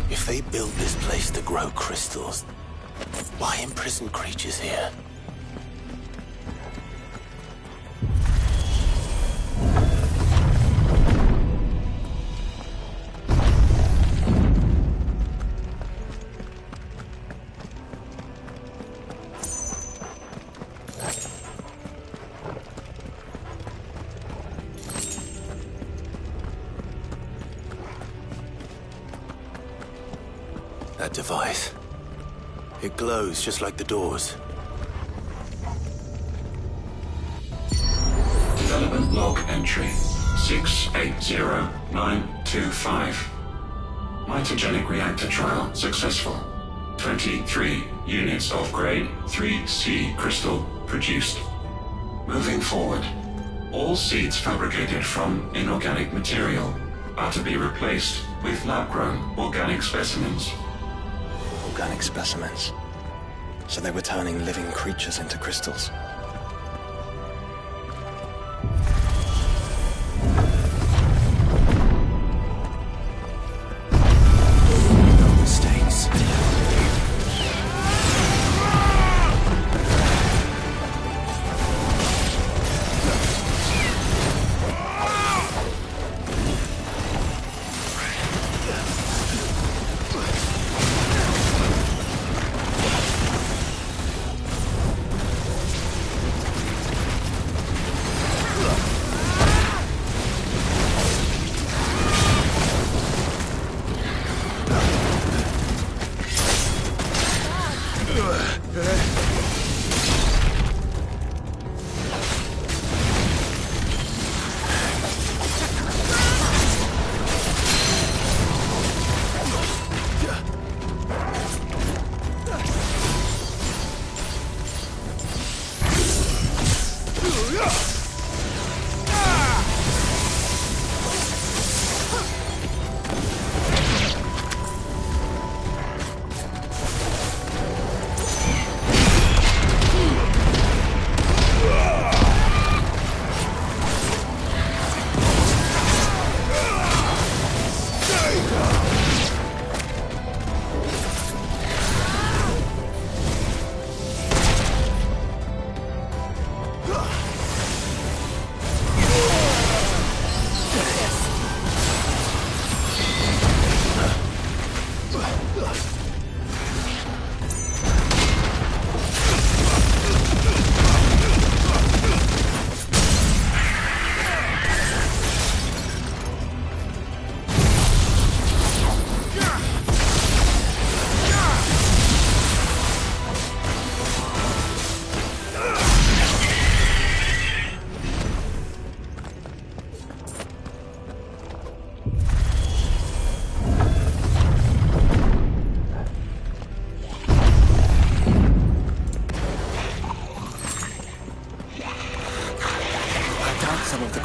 If they built this place to grow crystals, why imprison creatures here? That device. It glows just like the doors. Development log entry 680925. Mitogenic reactor trial successful. 23 units of grade 3C crystal produced. Moving forward, all seeds fabricated from inorganic material are to be replaced with lab-grown organic specimens. Organic specimens. So they were turning living creatures into crystals. No mistakes.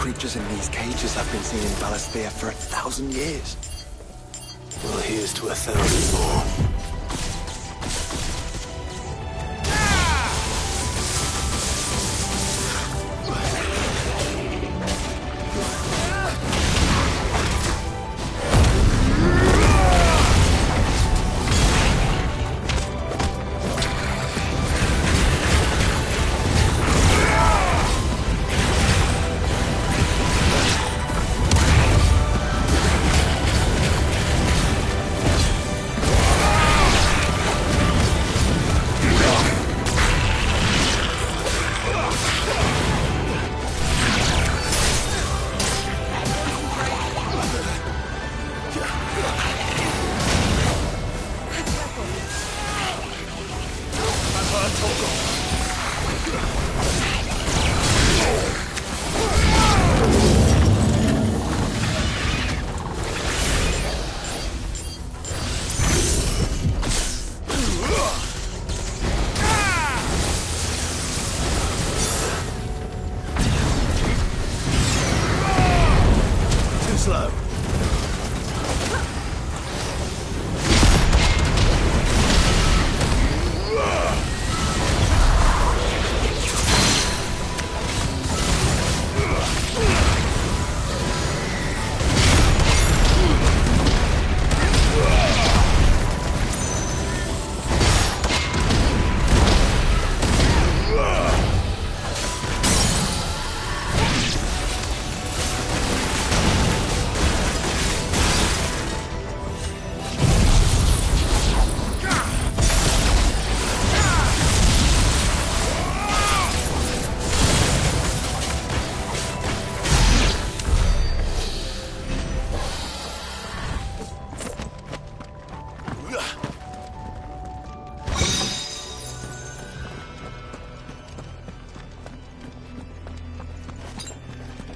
creatures in these cages have been seen in Balasthea for 1,000 years. Well, here's to 1,000 more.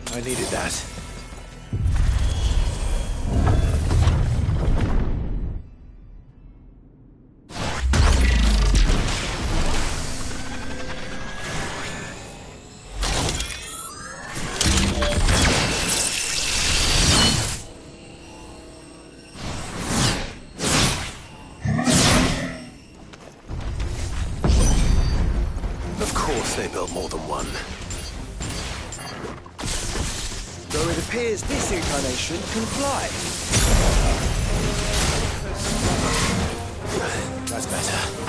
I needed that. Of course they built more than one. Though it appears this incarnation can fly. That's better.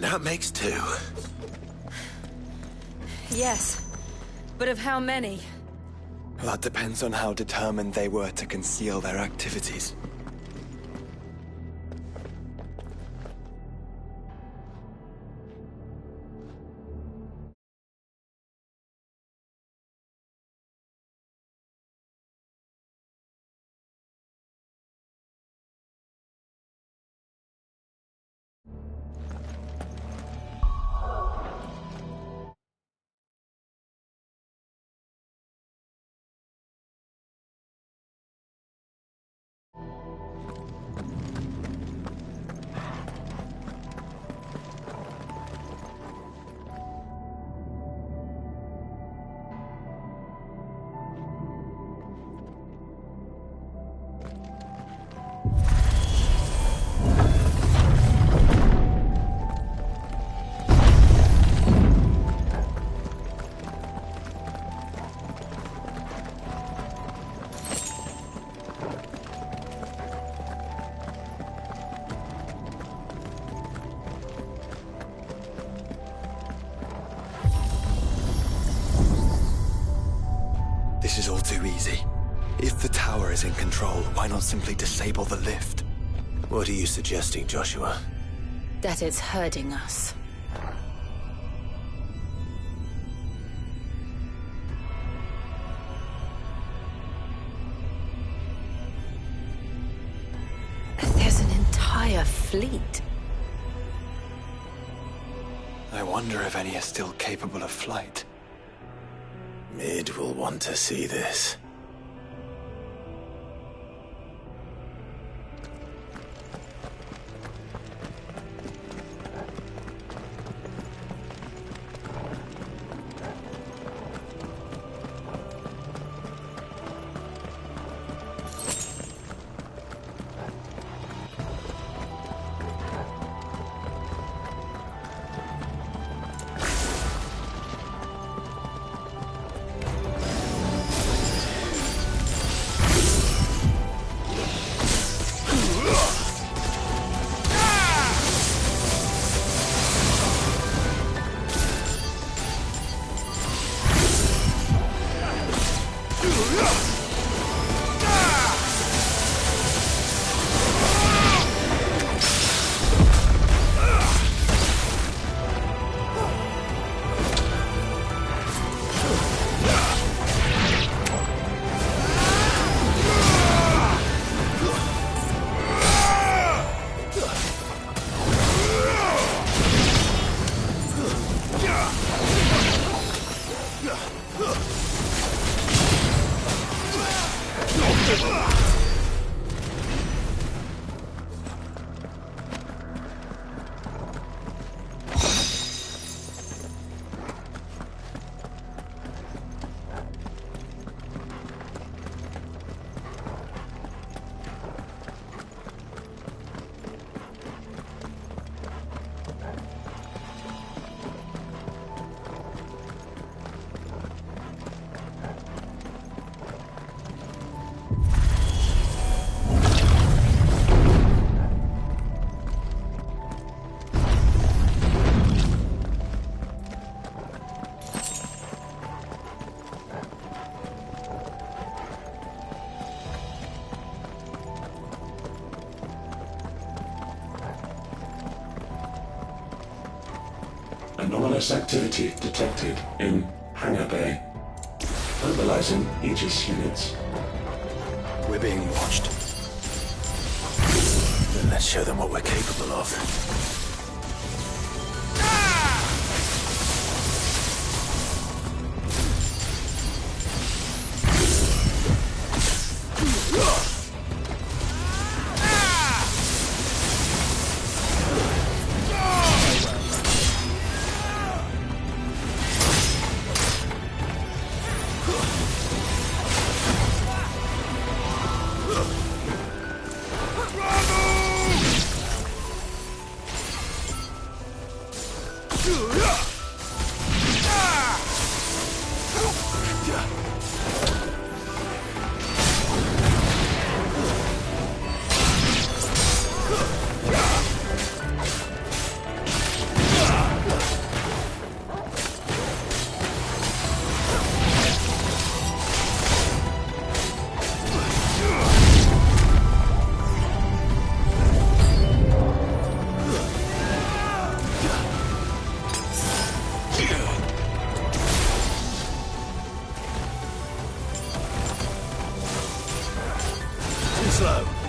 that makes 2. Yes. But of how many? That depends on how determined they were to conceal their activities. This is all too easy. If the tower is in control, why not simply disable the lift? What are you suggesting, Joshua? That it's hurting us. There's an entire fleet. I wonder if any are still capable of flight. Mid will want to see this. Anomalous activity detected in Hangar Bay. Mobilizing Aegis units. We're being watched. Then let's show them what we're capable of. slow.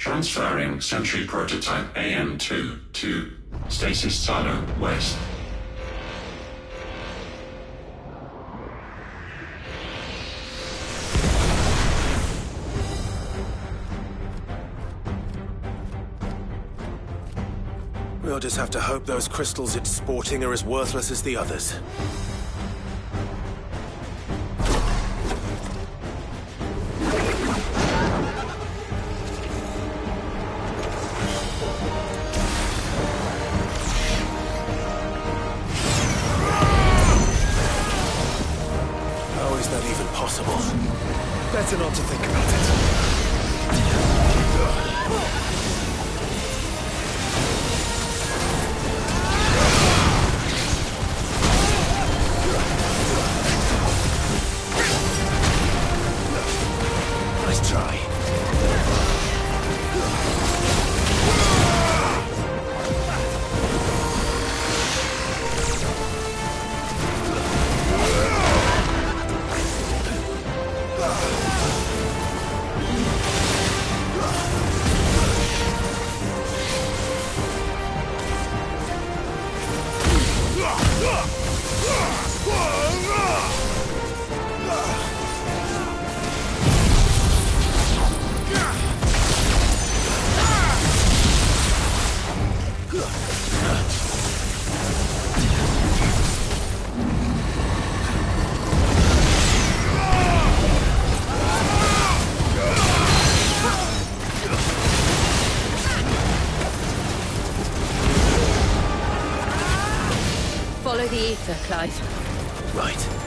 Transferring Sentry Prototype AM2 to Stasis Silo West. We'll just have to hope those crystals it's sporting are as worthless as the others. How is that even possible? Better not to think about it. Nice try. Clive. Right.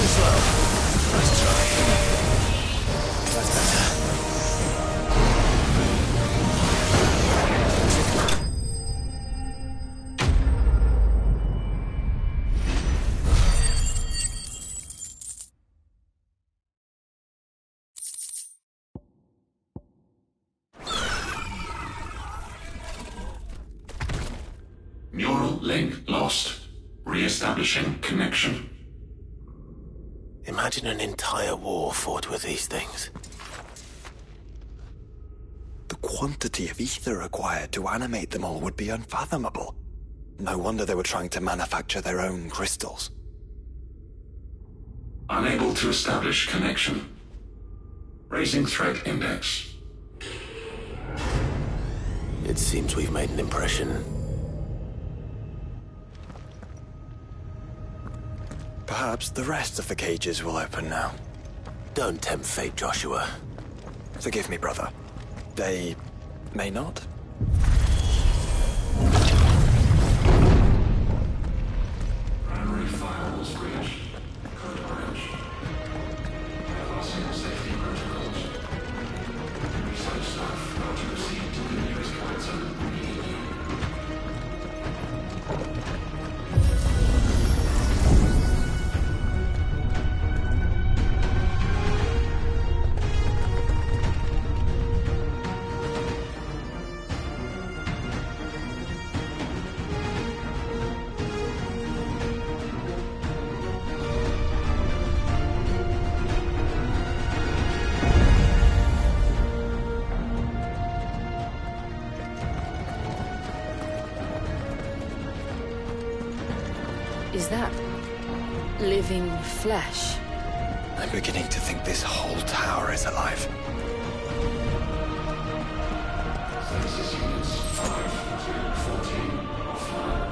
slow. Nice try. That's better. Neural link lost. Re-establishing connection. Imagine an entire war fought with these things. The quantity of ether required to animate them all would be unfathomable. No wonder they were trying to manufacture their own crystals. Unable to establish connection. Raising threat index. It seems we've made an impression. Perhaps the rest of the cages will open now. Don't tempt fate, Joshua. Forgive me, brother. They may not. Primary firewalls breached. Code orange. Bypassing safety protocols. Research staff are to proceed to the nearest command center immediately. Is that living flesh? I'm beginning to think this whole tower is alive. Census units 5 to 14 offline.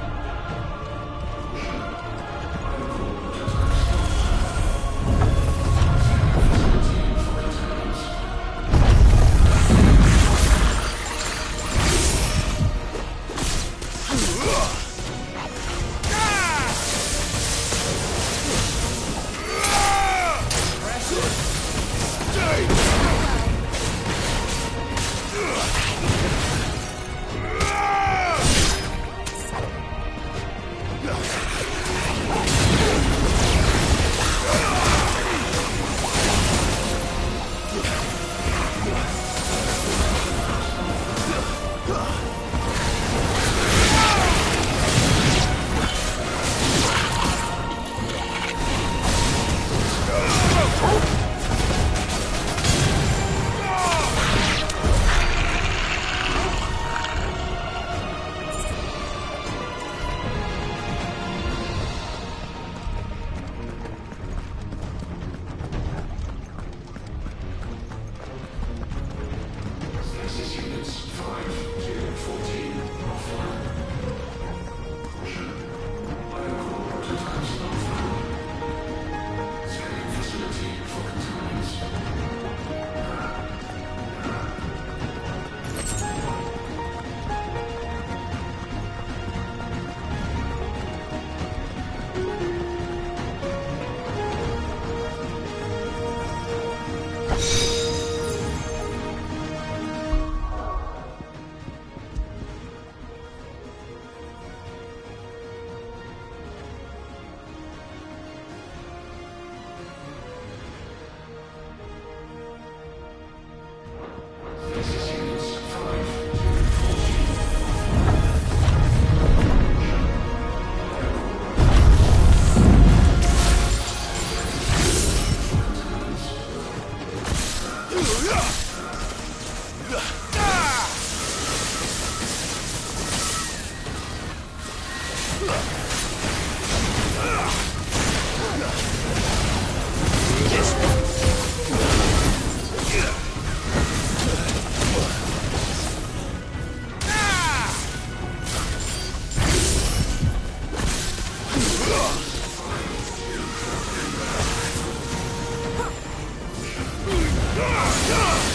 Yeah!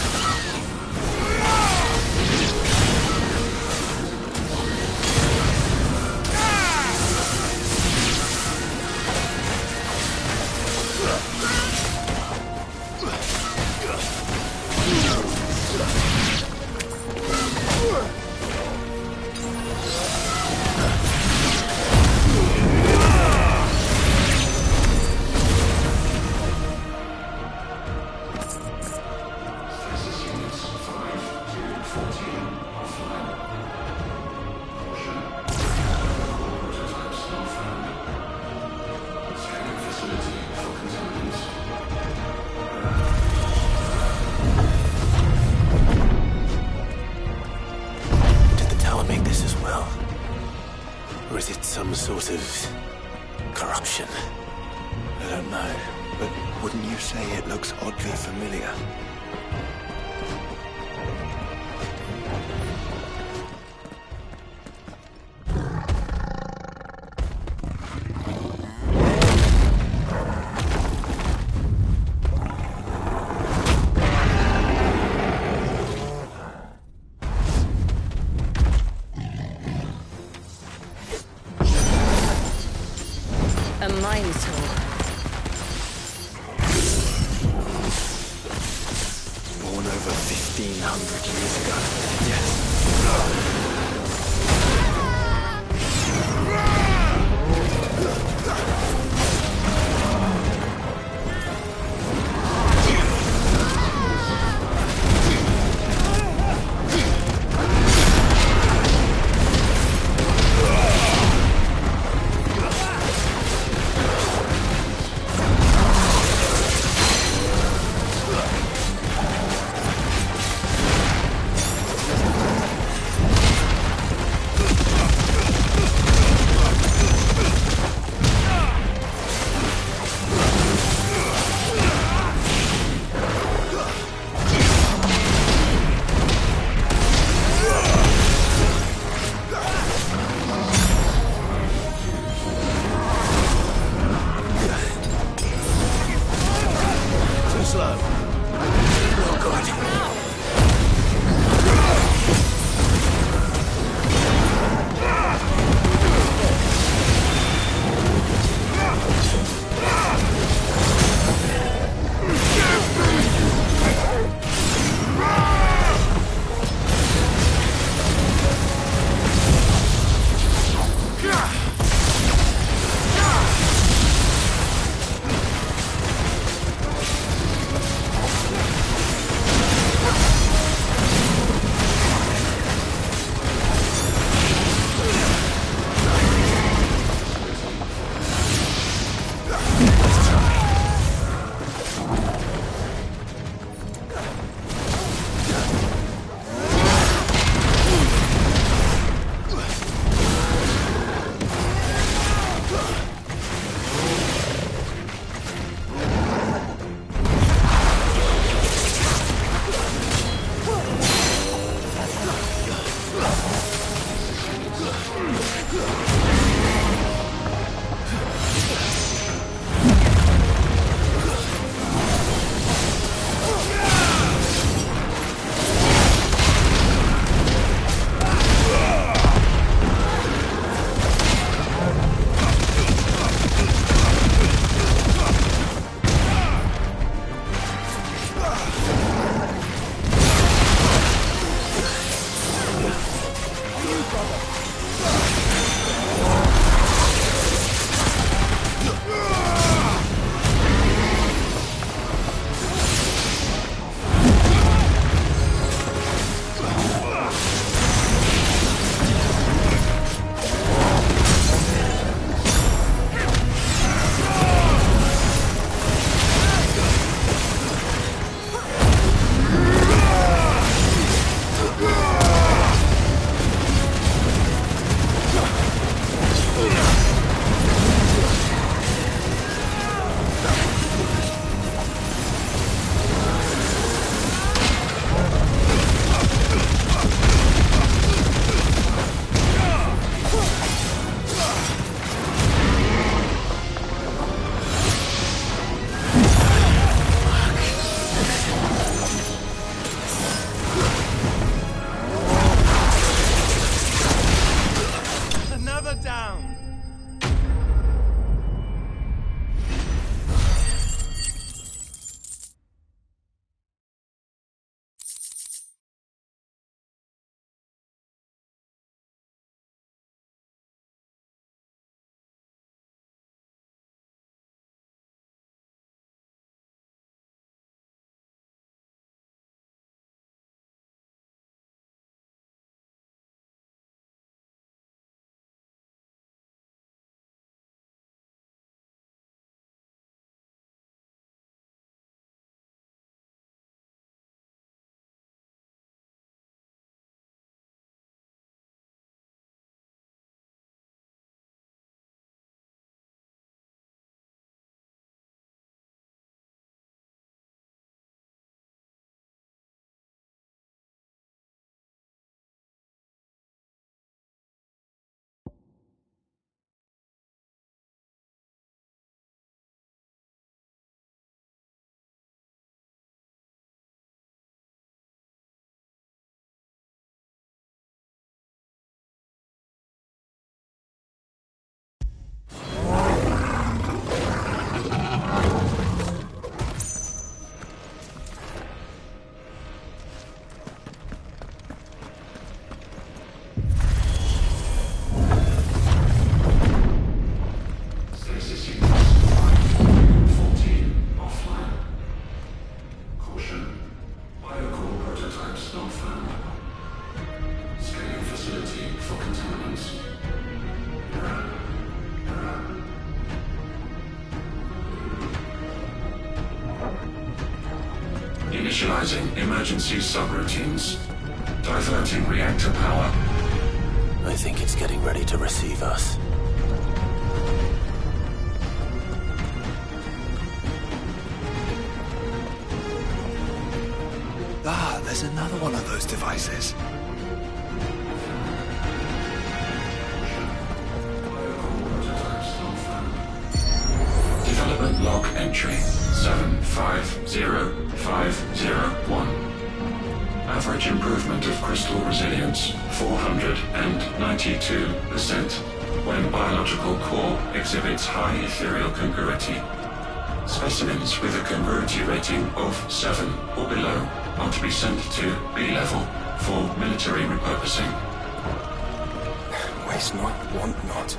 Some sort of corruption. I don't know, but wouldn't you say it looks oddly familiar? A minotaur. Born over 1,500 years ago. Yes. Initializing emergency subroutines. Diverting reactor power. I think it's getting ready to receive us. Ah, there's another one of those devices. Development log entry 750501. Average improvement of crystal resilience 492% when biological core exhibits high ethereal congruity. Specimens with a congruity rating of 7 or below are to be sent to B level for military repurposing. Waste not, want not.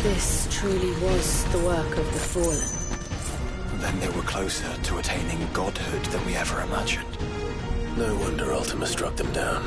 This truly was the work of the Fallen. Then they were closer to attaining godhood than we ever imagined. No wonder Ultima struck them down.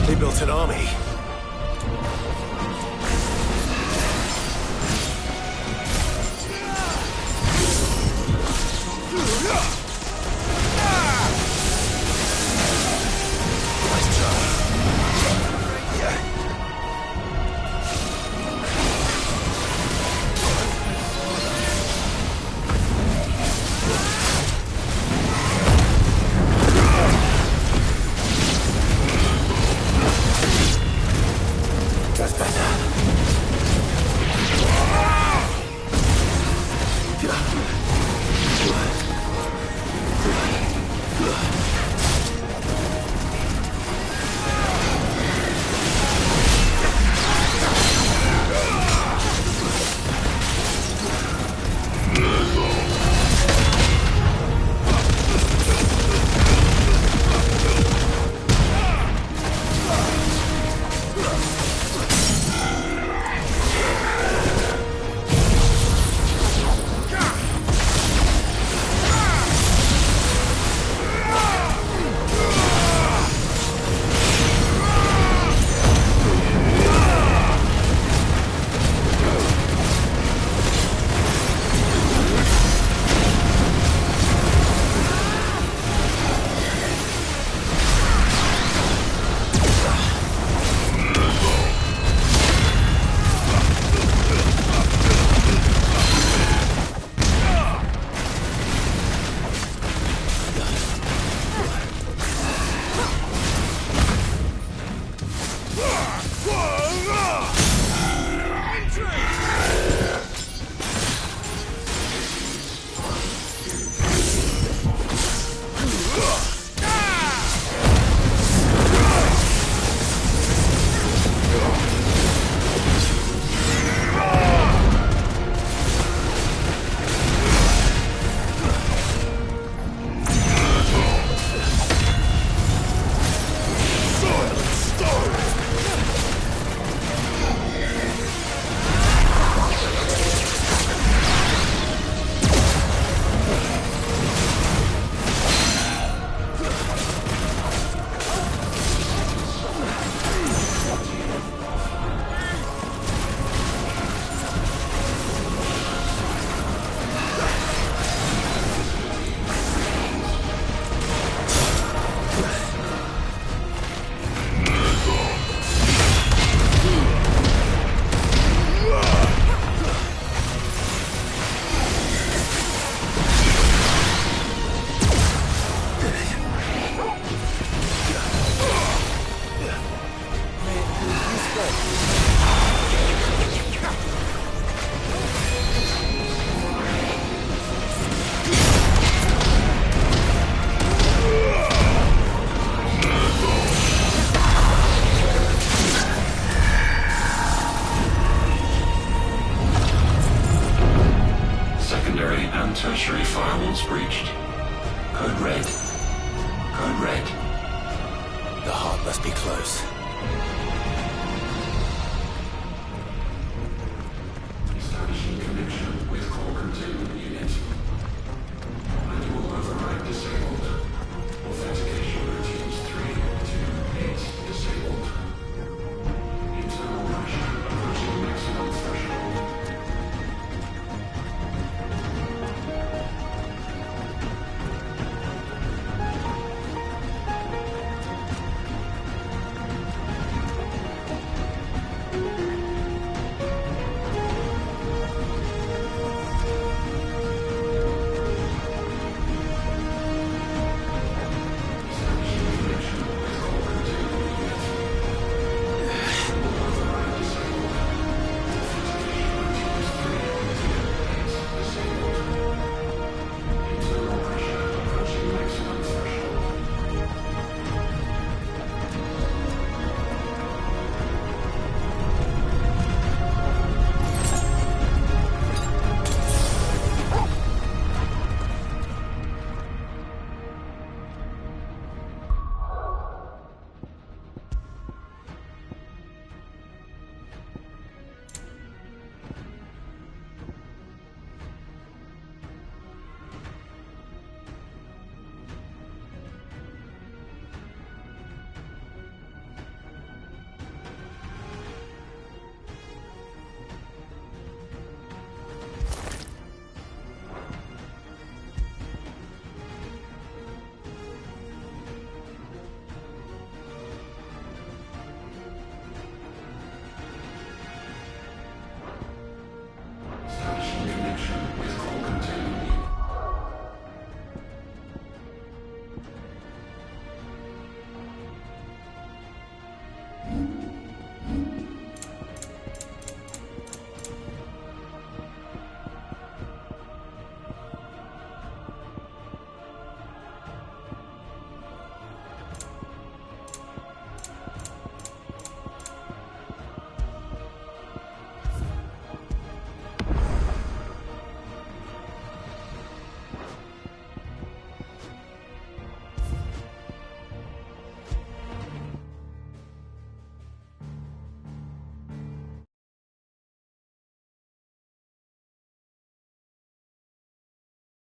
They built an army. Code red. Code red. The heart must be close. Establishing connection with core containment.